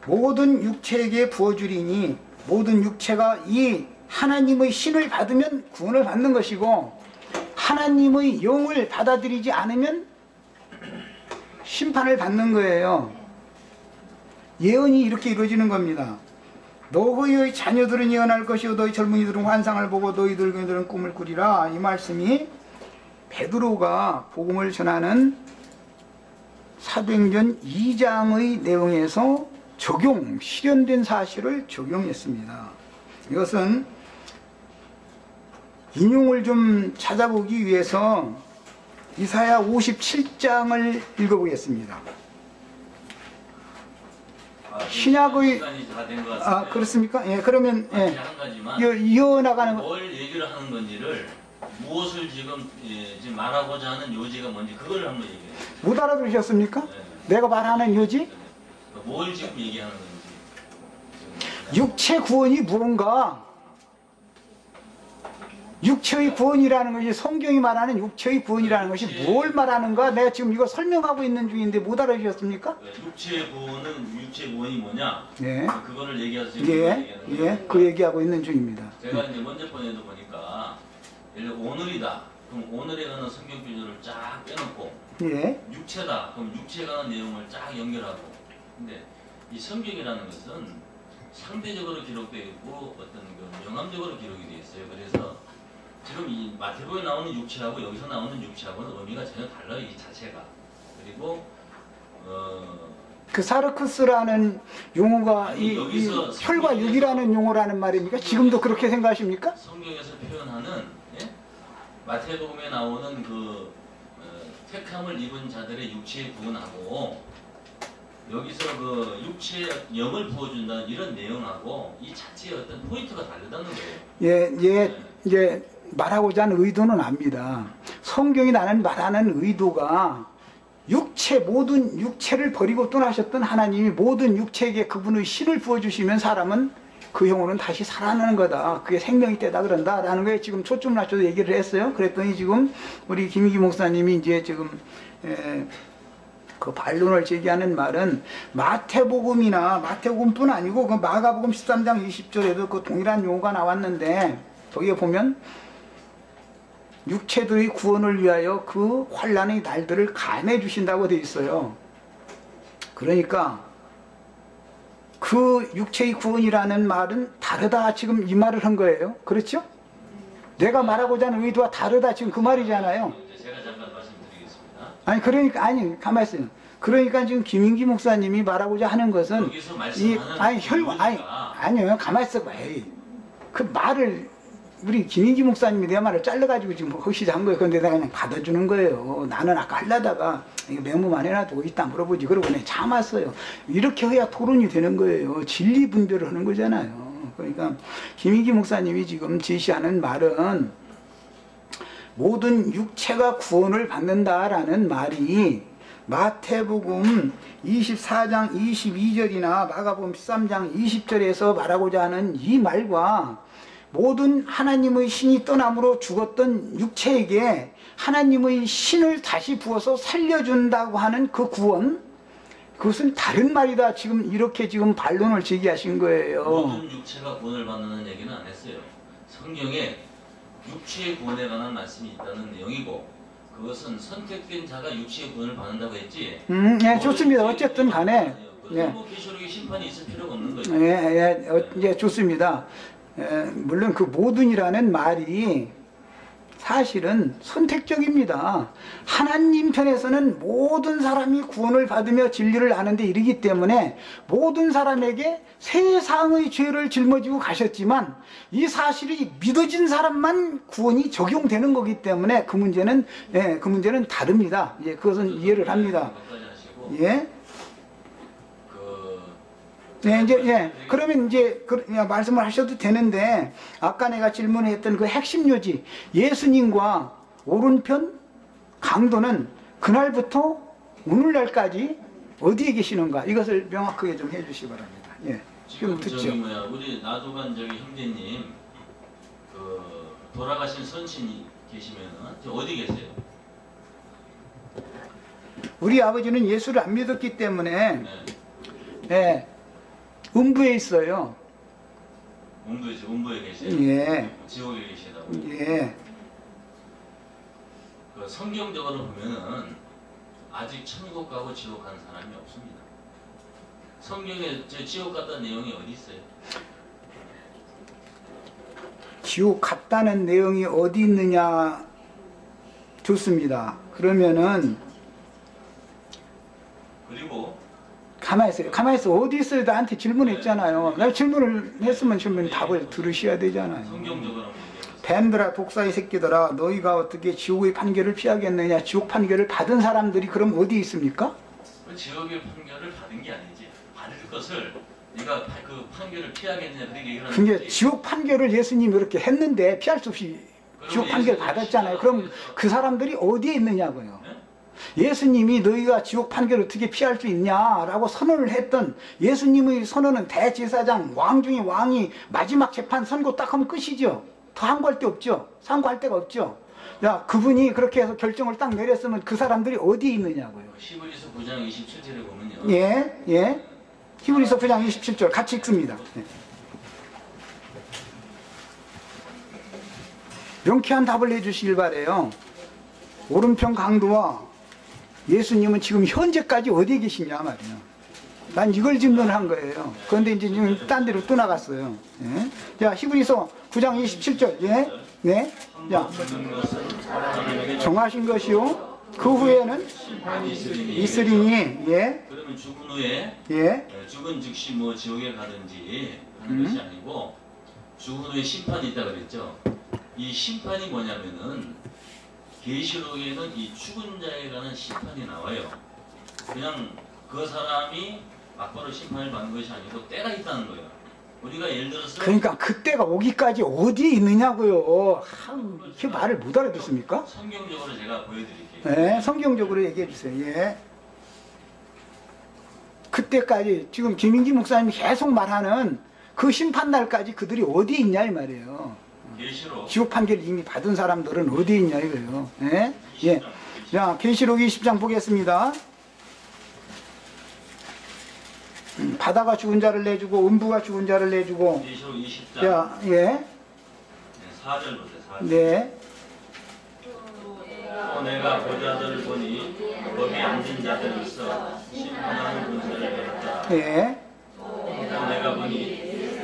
모든 육체에게 부어주리니, 모든 육체가 이 하나님의 신을 받으면 구원을 받는 것이고 하나님의 영을 받아들이지 않으면 심판을 받는 거예요. 예언이 이렇게 이루어지는 겁니다. 너희의 자녀들은 예언할 것이요 너희 젊은이들은 환상을 보고 너희 늙은이들은 꿈을 꾸리라. 이 말씀이 베드로가 복음을 전하는 사도행전 2장의 내용에서 실현된 사실을 적용했습니다. 이것은 인용을 좀 찾아보기 위해서 이사야 57장을 읽어보겠습니다. 신약의 시간이 다 된 것 같습니다. 그렇습니까? 예, 그러면 한 가지만 이어나가는 뭘 얘기를 하는 건지를 무엇을 지금 지금 말하고자 하는 요지가 뭔지 그걸 한번 얘기해. 못 알아들으셨습니까? 네. 내가 말하는 요지? 뭘 지금 얘기하는 건지. 육체 구원이 무언가? 육체의 구원이라는 것이, 성경이 말하는 육체의 구원이라는 것이 뭘 말하는가? 내가 지금 이거 설명하고 있는 중인데 못 알아주셨습니까? 육체 구원이 뭐냐? 예. 그거를 얘기해서 예, 그 얘기하고 있는 중입니다. 제가 이제 먼저 번에도 보니까 예를 들어 오늘이다. 그럼 오늘에 관한 성경 구절을 쫙 빼놓고 예. 육체다. 그럼 육체에 관한 내용을 쫙 연결하고. 근데 이 성경이라는 것은 상대적으로 기록되어 있고 어떤 그 명암적으로 기록이 되어 있어요. 그래서 지금 이 마태복음에 나오는 육체하고 여기서 나오는 육체하고는 의미가 전혀 달라요. 이 자체가. 그리고 그 사르크스라는 용어가 이 혈과 육이라는 용어라는 말입니까? 지금도 그렇게 생각하십니까? 성경에서 표현하는 마태복음에 나오는 그 택함을 입은 자들의 육체의 구원하고 여기서 그 육체의 영을 부어준다는 이런 내용하고 이 자체의 어떤 포인트가 다르다는 거예요. 이제 말하고자 하는 의도는 압니다. 성경이 나는 말하는 의도가 모든 육체를 버리고 떠나셨던 하나님이 모든 육체에게 그분의 신을 부어주시면 사람은 그 영혼은 다시 살아나는 거다. 그게 생명이 때다 그런다. 라는 거에 지금 초점을 맞춰서 얘기를 했어요. 그랬더니 지금 우리 김희기 목사님이 이제 지금 그 반론을 제기하는 말은 마태복음뿐 아니고 그 마가복음 13장 20절에도 그 동일한 용어가 나왔는데 거기에 보면 육체들의 구원을 위하여 그 환난의 날들을 감해 주신다고 되어 있어요. 그러니까 그 육체의 구원이라는 말은 다르다 지금 이 말을 한 거예요. 그렇죠? 내가 말하고자 하는 의도와 다르다 지금 그 말이잖아요. 제가 잠깐 말씀드리겠습니다. 아니 그러니까 아니 가만히 있어요. 그러니까 지금 김인기 목사님이 말하고자 하는 것은 여기서 말씀하는 아니요 가만히 있어 봐. 그 말을 우리 김인기 목사님이 내 말을 잘라가지고 지금 허시한 거예요. 그런데 내가 그냥 받아주는 거예요. 나는 아까 하려다가 이거 메모만 해놔두고 이따 물어보지 그러고 그냥 참았어요. 이렇게 해야 토론이 되는 거예요. 진리 분별을 하는 거잖아요. 그러니까 김인기 목사님이 지금 제시하는 말은 모든 육체가 구원을 받는다라는 말이 마태복음 24장 22절이나 마가복음 13장 20절에서 말하고자 하는 이 말과 모든 하나님의 신이 떠남으로 죽었던 육체에게 하나님의 신을 다시 부어서 살려준다고 하는 그 구원, 그것은 다른 말이다. 지금 이렇게 지금 반론을 제기하신 거예요. 모든 육체가 구원을 받는 얘기는 안 했어요. 성경에 육체의 구원에 관한 말씀이 있다는 내용이고 그것은 선택된 자가 육체의 구원을 받는다고 했지. 예, 좋습니다. 어쨌든 간에. 예. 뭐 계시록에 심판이 있을 필요가 없는 거죠. 예, 좋습니다. 물론 그 모든이라는 말이 사실은 선택적입니다. 하나님 편에서는 모든 사람이 구원을 받으며 진리를 아는데 이르기 때문에 모든 사람에게 세상의 죄를 짊어지고 가셨지만 이 사실이 믿어진 사람만 구원이 적용되는 거기 때문에 그 문제는 다릅니다. 예, 그것은 이해를 합니다. 예. 그러면 이제 말씀을 하셔도 되는데 아까 내가 질문했던 그 핵심 요지 예수님과 오른편 강도는 그날부터 오늘날까지 어디에 계시는가 이것을 명확하게 좀 해주시기 바랍니다. 예, 지금 듣죠. 우리 나도관 형제님 돌아가신 선신이 계시면은 어디 계세요? 우리 아버지는 예수를 안 믿었기 때문에 음부에 있어요. 음부에 계세요? 예. 지옥에 계시다고? 예. 그 성경적으로 보면은 아직 천국 가고 지옥 간 사람이 없습니다. 성경에 지옥 갔다는 내용이 어디 있어요? 지옥 갔다는 내용이 어디 있느냐? 좋습니다. 그러면은 그리고 가만히 있어요. 어디 있어요? 나한테 질문했잖아요. 내가 질문을 했으면 답을 들으셔야 되잖아요. 성경적으로 뱀들아 독사의 새끼들아 너희가 어떻게 지옥의 판결을 피하겠느냐. 지옥 판결을 받은 사람들이 그럼 어디 있습니까? 그 지옥의 판결을 받은 게 아니지. 받을 것을 네가 그 판결을 피하겠느냐 그렇게 얘기를 하는 그게 지옥 판결을 예수님이 이렇게 했는데 피할 수 없이 지옥 판결 받았잖아요. 그럼 그 사람들이 어디에 있느냐고요. 네? 예수님이 너희가 지옥 판결을 어떻게 피할 수 있냐라고 선언을 했던 예수님의 선언은 대제사장 왕 중에 왕이 마지막 재판 선고 딱 하면 끝이죠. 더 항고할 데 없죠. 상고할 데가 없죠. 야, 그분이 그렇게 해서 결정을 딱 내렸으면 그 사람들이 어디에 있느냐고요. 히브리서 9장 27절에 보면요. 예. 히브리서 9장 27절 같이 읽습니다. 명쾌한 답을 해주시길 바래요. 오른편 강도와 예수님은 지금 현재까지 어디에 계시냐 말이에요. 난 이걸 질문한 거예요. 그런데 이제 지금 딴 데로 떠나갔어요. 예? 자, 히브리서 9장 27절. 예? 네? 자, 정하신 것이요. 그 후에는 있으리니. 예? 그러면 죽은 후에 죽은 즉시 뭐 지옥에 가든지 하는 것이 아니고 죽은 후에 심판이 있다 그랬죠. 이 심판이 뭐냐면은 계시록에는 이 죽은 자에 관한 심판이 나와요. 그냥 그 사람이 막바로 심판을 받는 것이 아니고 때가 있다는 거예요. 우리가 예를 들어서 그러니까 그때가 오기까지 어디에 있느냐고요. 이렇게 말을 못 알아듣습니까? 성경적으로 제가 보여드릴게요. 네, 성경적으로 얘기해 주세요. 예. 그때까지 지금 김인기 목사님이 계속 말하는 그 심판날까지 그들이 어디에 있냐 이 말이에요. 계시록 지옥 판결 이미 받은 사람들은 어디에 있냐 이거예요. 예? 자, 계시록 20장 보겠습니다. 바다가 죽은 자를 내주고 음부가 죽은 자를 내주고. 계시록 20장 자, 예. 4절 보세요. 4절. 네. 또 내가 보자들을 보니 거기 앉은 자들이 있어 심판하는 군사를 배웠다. 예. 또 내가 보니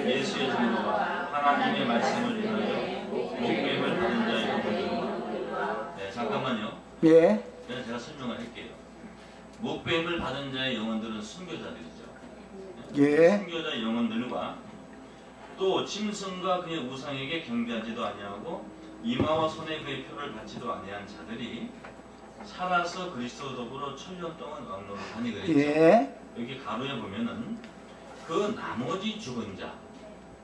예수의 증거와 하나님의 말씀을 인하여 목배임을 받은 자의 영혼들. 네, 잠깐만요. 예. 그냥 제가 설명을 할게요. 목배임을 받은 자의 영혼들은 순교자들이죠. 예. 순교자의 영혼들과 또 짐승과 그의 우상에게 경배하지도 아니하고 이마와 손에 그의 표를 받지도 아니한 자들이 살아서 그리스도 더불어 천년 동안 왕노릇하니 그랬죠. 예. 여기 가로에 보면은 그 나머지 죽은 자,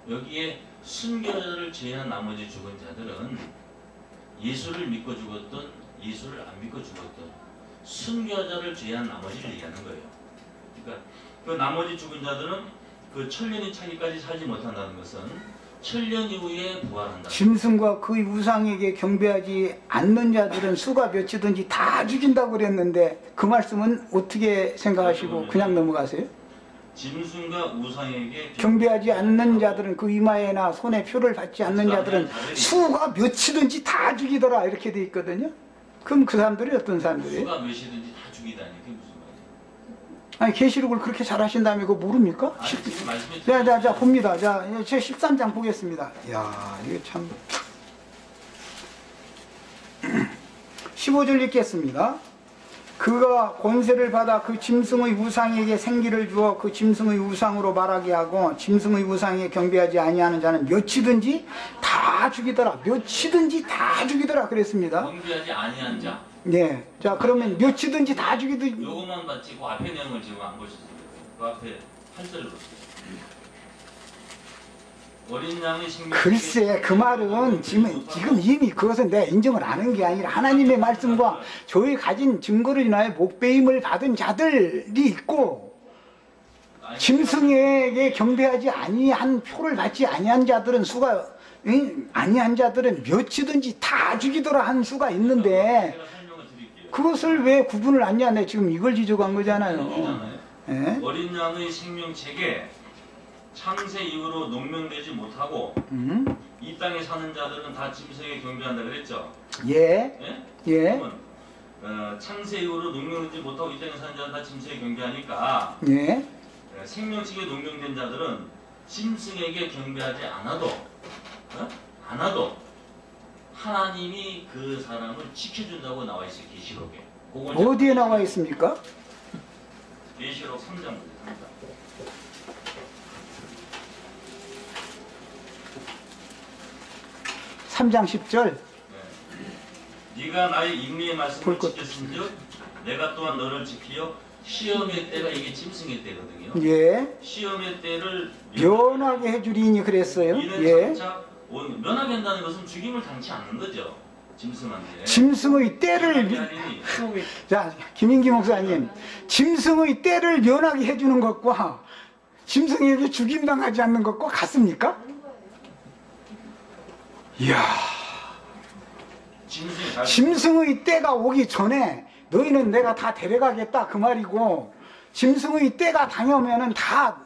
여기에 순교자를 제외한 나머지 죽은 자들은 예수를 믿고 죽었던, 예수를 안 믿고 죽었던 순교자를 제외한 나머지를 얘기하는 거예요. 그러니까 그 나머지 죽은 자들은 그 천년이 차기까지 살지 못한다는 것은 천년 이후에 부활한다. 짐승과 그의 우상에게 경배하지 않는 자들은 수가 몇이든지 다 죽인다고 그랬는데 그 말씀은 어떻게 생각하시고 그냥 넘어가세요? 짐승과 우상에게 경배하지 않는 자들은 그 이마에나 손에 표를 받지 않는 자들은 수가 몇이든지 다 죽이더라 이렇게 돼 있거든요. 그럼 그 사람들이 어떤 사람들이에요? 수가 몇이든지 다 죽이다니 그게 무슨 말이에요? 아니 계시록을 그렇게 잘 하신다며 그거 모릅니까? 아니, 지금 말씀해 자 봅니다. 자, 제 13장 보겠습니다. 이야, 이게 참 15절 읽겠습니다. 그가 권세를 받아 그 짐승의 우상에게 생기를 주어 그 짐승의 우상으로 말하게 하고 짐승의 우상에 경배하지 아니하는 자는 몇이든지 다 죽이더라. 몇이든지 다 죽이더라 그랬습니다. 경배하지 아니한 자. 네. 자, 그러면 몇이든지 다 죽이듯 요것만 봤지 그 앞에 내용을 지금 안 보셨어요. 그 앞에 8절을 보세요. 어린 양의 생명. 글쎄 그 말은 지금 이미 그것은 내가 인정을 안 한 게 아니라 하나님의 말씀과 저희 가진 증거를 인하여 목배임을 받은 자들이 있고 짐승에게 경배하지 아니한 표를 받지 아니한 자들은 수가 아니한 자들은 몇이든지 다 죽이더라 한 수가 있는데 제가 설명을 드릴게요. 그것을 왜 구분을 안 냐? 내가 지금 이걸 지적한 거잖아요. 예? 어린 양의 생명책에 창세 이후로 농명되지 못하고 이 땅에 사는 자들은 다 짐승에 경배한다 그랬죠? 예. 예? 예. 그러면 창세 이후로 농명되지 못하고 이 땅에 사는 자들은 다 짐승에 경배하니까 예. 생명책에 농명된 자들은 짐승에게 경배하지 않아도 하나님이 그 사람을 지켜준다고 나와 있어요. 계시록에. 어디에 나와 있습니까? 계시록 3장 보세요. 3장 10절. 네가 나의 인내의 말씀을 볼 것. 지켰은즉 내가 또한 너를 지키어 시험의 때가 이게 짐승의 때거든요. 예. 시험의 때를 면하게 해주리니 그랬어요. 이는 예. 장차 면하게 한다는 것은 죽임을 당치 않는 거죠. 짐승한테. 짐승의 때를 하리니 자, 김인기 목사님, 짐승의 때를 면하게 해주는 것과 짐승에게 죽임당하지 않는 것과 같습니까? 이야, 짐승의 때가 오기 전에 너희는 내가 다 데려가겠다 그 말이고 짐승의 때가 당하면은 다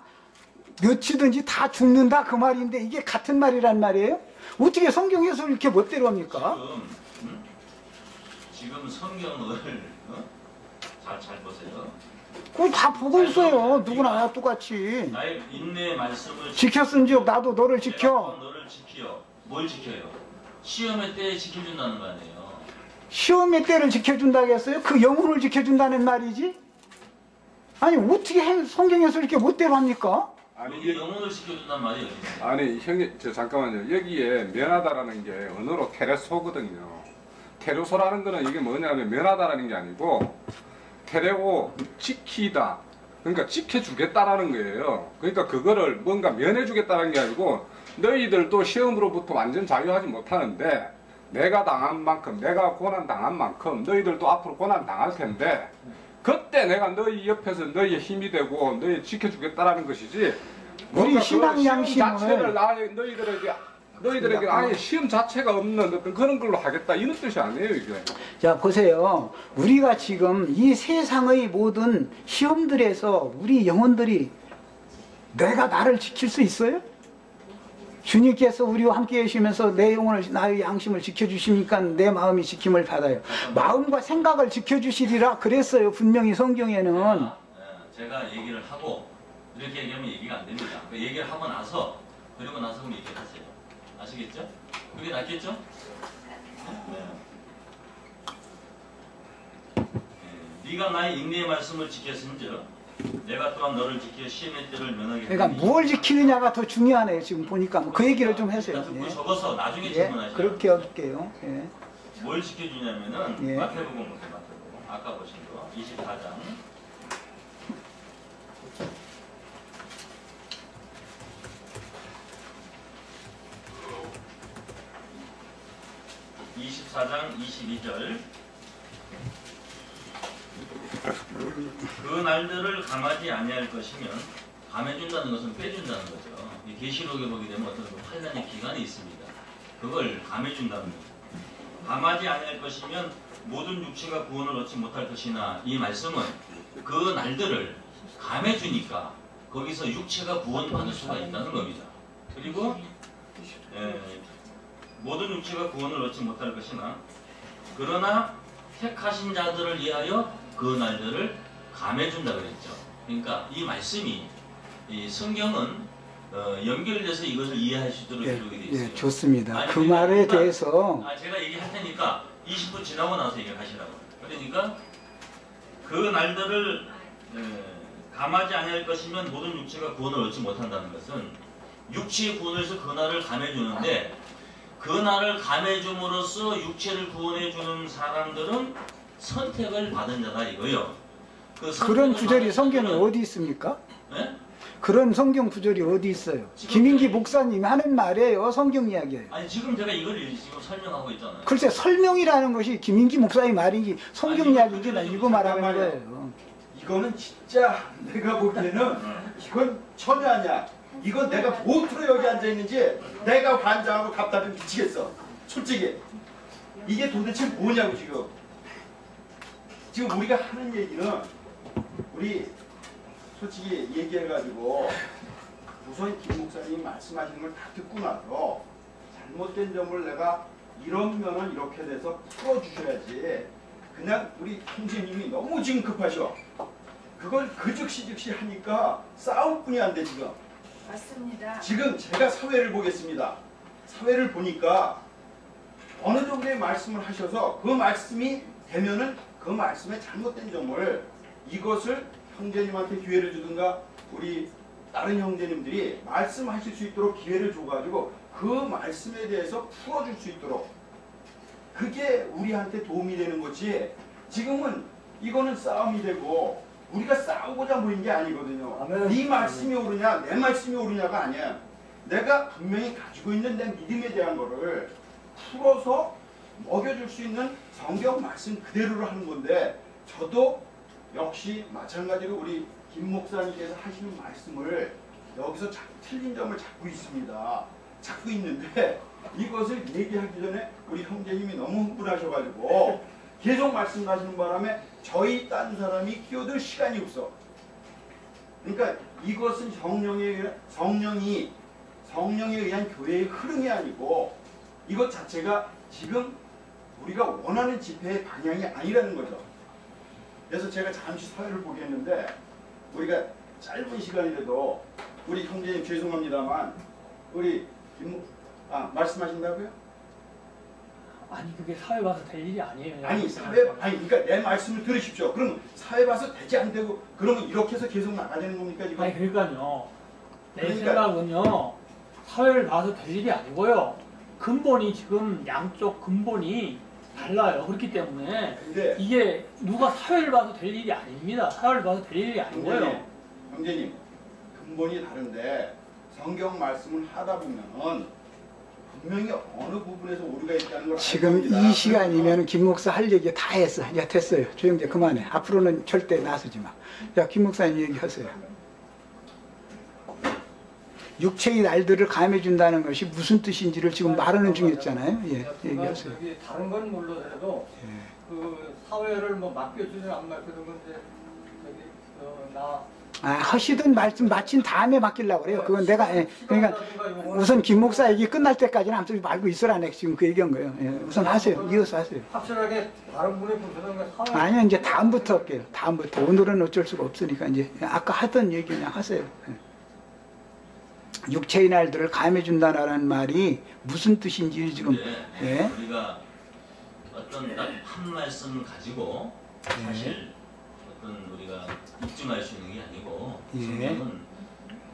몇이든지 다 죽는다 그 말인데 이게 같은 말이란 말이에요? 어떻게 성경에서 이렇게 멋대로 합니까? 지금 성경을 잘 보세요. 그걸 다 보고 있어요. 누구나 똑같이. 나의 인내의 말씀을 지켰은즉 나도 너를 내가 지켜. 너를 지켜. 뭘 지켜요? 시험의 때에 지켜준다는 거 아니에요. 시험의 때를 지켜준다고 했어요? 그 영혼을 지켜준다는 말이지? 아니 어떻게 성경에서 이렇게 멋대로 합니까? 여기 영혼을 지켜준다는 말이 어디 있어요? 아니 형님 저 잠깐만요. 여기에 면하다라는 게 언어로 테레소거든요. 테레소라는 거는 이게 뭐냐면 면하다라는 게 아니고 테레고 지키다. 그러니까 지켜주겠다라는 거예요. 그러니까 그거를 뭔가 면해주겠다는 게 아니고 너희들도 시험으로부터 완전 자유하지 못하는데 내가 당한 만큼 내가 고난 당한 만큼 너희들도 앞으로 고난 당할 텐데 그때 내가 너희 옆에서 너희의 힘이 되고 너희 지켜주겠다라는 것이지. 우리 신앙 양심을 자체를 너희들에게 아예 시험 자체가 없는 어떤 그런 걸로 하겠다 이런 뜻이 아니에요 이게. 자 보세요. 우리가 지금 이 세상의 모든 시험들에서 우리 영혼들이 내가 나를 지킬 수 있어요? 주님께서 우리와 함께 계시면서 내 영혼을 나의 양심을 지켜주시니까 내 마음이 지킴을 받아요. 마음과 생각을 지켜주시리라 그랬어요. 분명히 성경에는. 제가 얘기를 하고 이렇게 얘기하면 얘기가 안 됩니다. 그 얘기를 하고 나서 그리고 나서 그럼 얘기하세요. 아시겠죠? 그게 낫겠죠? 네. 네가 나의 인내의 말씀을 지켰은즉 내가 또한 너를 지켜 시험의 때를 면하게 그러니까 뭘 지키느냐가 더 중요하네요. 지금 보니까 그 얘기를 좀 하세요. 듣고 예. 적어서 나중에 예, 질문하시죠. 그렇게 할게요. 예. 뭘 지켜주냐면은 예. 마태복음 보세요. 마태복음 아까 보신 거 24장 24장 22절 그 날들을 감하지 아니할 것이면 감해준다는 것은 빼준다는 거죠. 이 계시록에 보게 되면 어떤 그 환란의 기간이 있습니다. 그걸 감해준다는 거죠. 감하지 아니할 것이면 모든 육체가 구원을 얻지 못할 것이나 이 말씀은 그 날들을 감해주니까 거기서 육체가 구원받을 수가 있다는 겁니다. 그리고 모든 육체가 구원을 얻지 못할 것이나 그러나 택하신 자들을 위하여 그 날들을 감해준다 그랬죠. 그러니까 이 말씀이 이 성경은 연결돼서 이것을 이해할 수 있도록 기록이 되어 있어요. 예, 좋습니다. 아니, 그 말에 그러니까, 대해서 제가 얘기할 테니까 20분 지나고 나서 얘기를 하시라고. 그러니까 그 날들을 감하지 아니할 것이면 모든 육체가 구원을 얻지 못한다는 것은 육체의 구원을 해서 그 날을 감해주는데 그 날을 감해줌으로써 육체를 구원해주는 사람들은 선택을 받은 자다 이거요. 그런 구절이 성경에 어디 있습니까? 네? 그런 성경 구절이 어디 있어요? 김인기 목사님이 하는 말이에요. 성경 이야기예요. 아니 지금 제가 이걸 지금 설명하고 있잖아요. 글쎄 설명이라는 것이 김인기 목사님 말인지 성경 아니, 이야기인지 나 이거 말하는 잠깐만요. 거예요. 이거는 진짜 내가 보기에는 이건 천여하냐. 이건 내가 보트로 여기 앉아 있는지 내가 환장하고 답답해 미치겠어. 솔직히 이게 도대체 뭐냐고 지금. 지금 우리가 하는 얘기는 우리 솔직히 얘기해가지고 우선 김 목사님이 말씀하시는 걸 다 듣고 나서 잘못된 점을 내가 이런 면은 이렇게 돼서 풀어주셔야지. 그냥 우리 형제님이 너무 지금 급하셔. 그걸 그 즉시 하니까 싸움뿐이 안 돼 지금. 맞습니다. 지금 제가 사회를 보겠습니다. 사회를 보니까 어느 정도의 말씀을 하셔서 그 말씀이 되면은 그 말씀의 잘못된 점을 이것을 형제님한테 기회를 주든가 우리 다른 형제님들이 말씀하실 수 있도록 기회를 줘가지고 그 말씀에 대해서 풀어줄 수 있도록 그게 우리한테 도움이 되는 거지. 지금은 이거는 싸움이 되고 우리가 싸우고자 모인 게 아니거든요. 네 말씀이 옳으냐 내 말씀이 옳으냐가 아니야. 내가 분명히 가지고 있는 내 믿음에 대한 거를 풀어서 먹여줄 수 있는 성경 말씀 그대로를 하는 건데 저도 역시 마찬가지로 우리 김 목사님께서 하시는 말씀을 여기서 틀린 점을 잡고 있습니다. 잡고 있는데 이것을 얘기하기 전에 우리 형제님이 너무 흥분하셔가지고 계속 말씀하시는 바람에 저희 딴 사람이 끼어들 시간이 없어. 그러니까 이것은 성령에 의한 교회의 흐름이 아니고 이것 자체가 지금 우리가 원하는 집회의 방향이 아니라는 거죠. 그래서 제가 잠시 사회를 보겠는데 우리가 짧은 시간이라도 우리 형제님 죄송합니다만 우리 말씀하신다고요? 아니 그게 사회 봐서 될 일이 아니에요. 아니 그러니까 내 말씀을 들으십시오. 그럼 사회 봐서 되지 안 되고 그러면 이렇게 해서 계속 나가야 되는 겁니까 지금? 아니 그러니까요. 내 그러니까- 생각은요. 사회를 봐서 될 일이 아니고요. 근본이 지금 양쪽 근본이 달라요. 그렇기 때문에 근데 이게 누가 사회를 봐서 될 일이 아닙니다. 사회를 봐서 될 일이 아니고요. 형제님 근본이 다른데 성경 말씀을 하다 보면은 분명히 어느 부분에서 오류가 있다는 걸 지금 알고 이 시간이면 김 목사 할 얘기 다 했어. 야 됐어요. 조용히 그만해. 앞으로는 절대 나서지 마. 야 김 목사님 얘기하세요. 육체의 날들을 감해준다는 것이 무슨 뜻인지를 지금 말하는 중이었잖아요. 예, 얘기하세요. 여기 다른 건 몰라도 예. 그 사회를 뭐 맡겨주든 안 맡겨주든 이제 저기 나 하시던 말씀 마친 다음에 맡기려고 그래요. 그건 내가, 그러니까 우선 김 목사 얘기 끝날 때까지는 아무튼 말고 있으라 내가 지금 그 얘기한 거예요. 예, 우선 하세요. 이어서 하세요. 확실하게 다른 분의 불편한 게 아니요, 이제 다음부터 할게요. 다음부터. 오늘은 어쩔 수가 없으니까 이제 아까 하던 얘기 그냥 하세요. 예. 육체의 날들을 감해준다라는 말이 무슨 뜻인지 지금, 네, 예. 우리가 어떤 딱 한 말씀 가지고 사실 어떤 우리가 입증할 수 있는 게 아니고 예. 성경은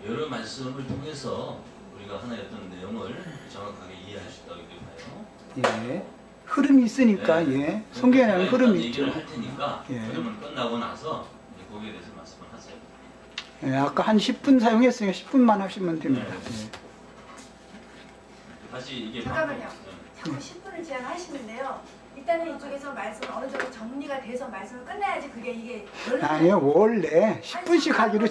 여러 말씀을 통해서 우리가 하나의 어떤 내용을 정확하게 이해할 수 있다고 이렇게 봐요. 예. 흐름이 있으니까, 네. 예. 성경에는 제가 흐름이 일단 있죠. 얘기를 할 테니까 예. 그러면 끝나고 나서 이제 거기에 대해서 말씀을 하세요. 예, 아까 한 10분 사용했으니까 10분만 하시면 됩니다. 네. 다시 이게 잠깐만요. 네. 자꾸 10분을 제한하시는데요. 일단은 이쪽에서 말씀을 어느 정도 정리가 돼서 말씀을 끝내야지 그게 이게 아니요, 원래 10분씩 하기로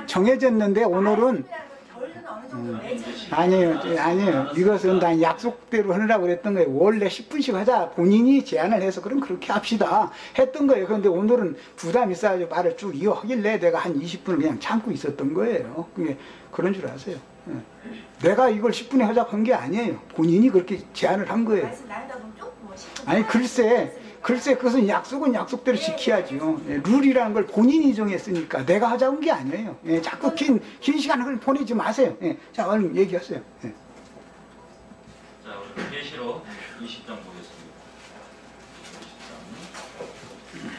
정해졌는데 오늘은 결론은 어느 정도 내지. 아니에요. 이것은 다 약속대로 하느라고 그랬던 거예요. 원래 10분씩 하자. 본인이 제안을 해서 그럼 그렇게 합시다. 했던 거예요. 그런데 오늘은 부담이 쌓여서 말을 쭉 이어하길래 내가 한 20분을 그냥 참고 있었던 거예요. 그게 그런 줄 아세요. 예. 내가 이걸 10분에 하자고 한 게 아니에요. 본인이 그렇게 제안을 한 거예요. 말씀 나누다 보면 조금 뭐 10분. 아니 글쎄 그것은 약속은 약속대로 지켜야죠. 예, 룰이라는 걸 본인이 정했으니까 내가 하자고 한 게 아니에요. 예, 자꾸 긴 시간을 보내지 마세요. 예, 자 얼른 얘기하세요. 예. 자, 우리 계시록 20장 보겠습니다. 20장.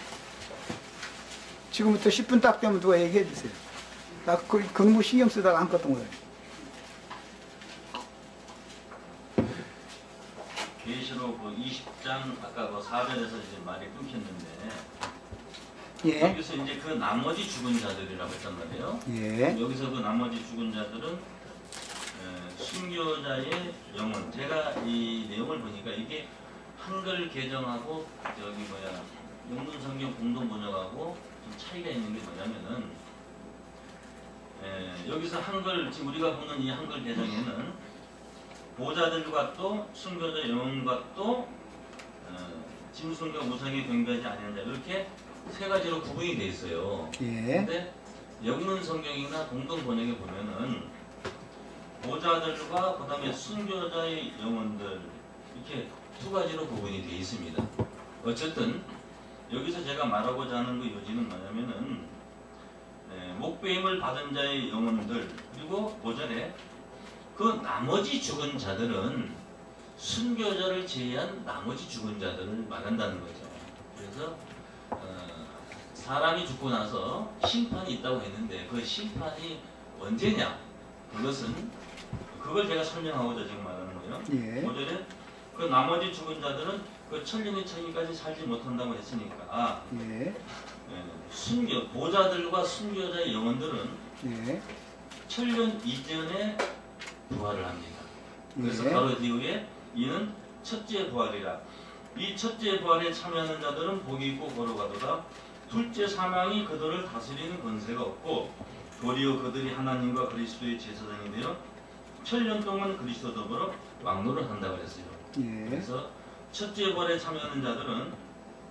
지금부터 10분 딱 되면 누가 얘기해 주세요. 나 근무 신경 쓰다가 안 껐던 거예요. 계시록 20장 아까 그 4절에서 이제 말이 끊겼는데 예, 여기서 이제 그 나머지 죽은 자들이라고 했단 말이에요. 예, 여기서 그 나머지 죽은 자들은 순교자의 영혼. 제가 이 내용을 보니까 이게 한글 개정하고 영문 성경 공동 번역하고 좀 차이가 있는 게 뭐냐면은 여기서 한글 지금 우리가 보는 이 한글 개정에는 보좌들과 또 순교자 영혼과 또 짐승과 우상에 경배하지 아니하는 자 이렇게 세 가지로 구분이 돼 있어요. 예, 근데 영문 성경이나 공동 번역에 보면은 보좌들과 그다음에 순교자의 영혼들 이렇게 두 가지로 구분이 돼 있습니다. 어쨌든 여기서 제가 말하고자 하는 그 요지는 뭐냐면은 목배임을 받은 자의 영혼들 그리고 5절에 그 나머지 죽은 자들은 순교자를 제외한 나머지 죽은 자들을 말한다는 거죠. 그래서 사람이 죽고 나서 심판이 있다고 했는데 그 심판이 언제냐? 그걸 제가 설명하고자 지금 말하는 거예요. 예, 5절에 그 나머지 죽은 자들은 그 천년의 차기까지 살지 못한다고 했으니까 예, 보좌들과 순교자의 영혼들은 예, 천년 이전에 부활을 합니다. 그래서 예. 바로 뒤에 이는 첫째 부활이라. 이 첫째 부활에 참여하는 자들은 복이 있고 거룩하도다. 둘째 사망이 그들을 다스리는 권세가 없고 도리어 그들이 하나님과 그리스도의 제사장이 되어 천년 동안 그리스도 더불어 왕노를 한다고 했어요. 예, 그래서 첫째 부활에 참여하는 자들은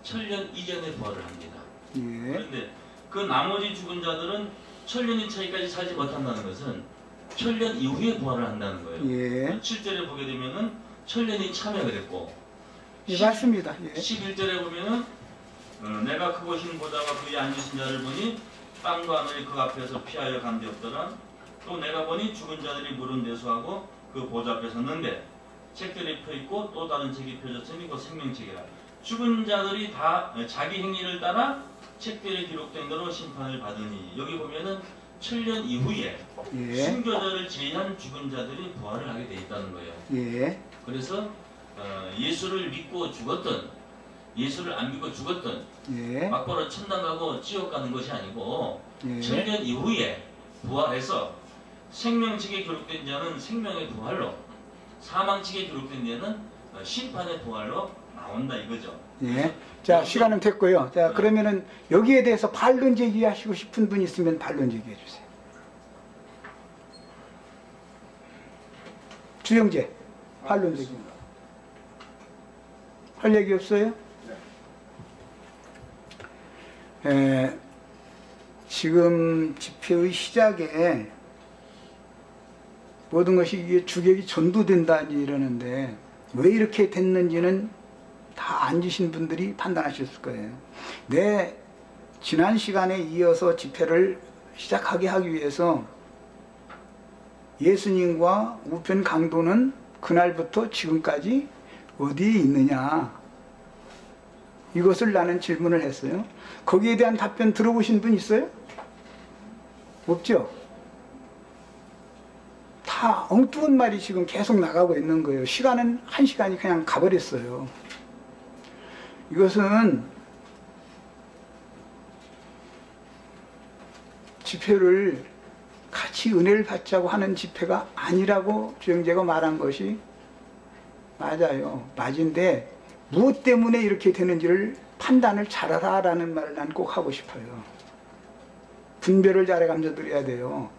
천년 이전에 부활을 합니다. 예, 그런데 그 나머지 죽은 자들은 천년의 차이까지 살지 못한다는 것은 천년 이후에 부활을 한다는 거예요. 예. 7절에 보게 되면은 천년이 참여가 됐고 예, 맞습니다. 예, 11절에 보면은 내가 크고 흰 보좌와 그에 앉으신 자를 보니 땅과 하늘이 그 앞에서 피하여 간데 없더라. 또 내가 보니 죽은 자들이 물은 대수하고 그 보좌 앞에 섰는데 책들이 펴있고 또 다른 책이 펴졌으니 그 생명책이라. 죽은 자들이 다 자기 행위를 따라 책들에 기록된 대로 심판을 받으니 여기 보면은 천년 이후에 예, 순교자를 제외한 죽은 자들이 부활을 하게 돼 있다는 거예요. 예, 그래서 예수를 믿고 죽었던 예수를 안 믿고 죽었던 예, 막바로 천당 가고 지옥 가는 것이 아니고 예, 천년 이후에 부활해서 생명책에 기록된 자는 생명의 부활로 사망책에 기록된 자는 심판의 부활로 나온다 이거죠. 예. 자, 시간은 됐고요. 자, 그러면은 여기에 대해서 반론 제기하시고 싶은 분 있으면 반론 제기해 주세요. 주영재, 반론 제기. 할 얘기 없어요? 지금 집회의 시작에 모든 것이 이게 주객이 전도된다 이러는데 왜 이렇게 됐는지는 다 앉으신 분들이 판단하셨을 거예요. 지난 시간에 이어서 집회를 시작하게 하기 위해서 예수님과 우편 강도는 그날부터 지금까지 어디에 있느냐, 이것을 나는 질문을 했어요. 거기에 대한 답변 들어보신 분 있어요? 없죠? 다 엉뚱한 말이 지금 계속 나가고 있는 거예요. 시간은 한 시간이 그냥 가버렸어요. 이것은 집회를 같이 은혜를 받자고 하는 집회가 아니라고 주영재가 말한 것이 맞아요. 맞은데 무엇 때문에 이렇게 되는지를 판단을 잘하라라는 말을 난 꼭 하고 싶어요. 분별을 잘해 감춰드려야 돼요.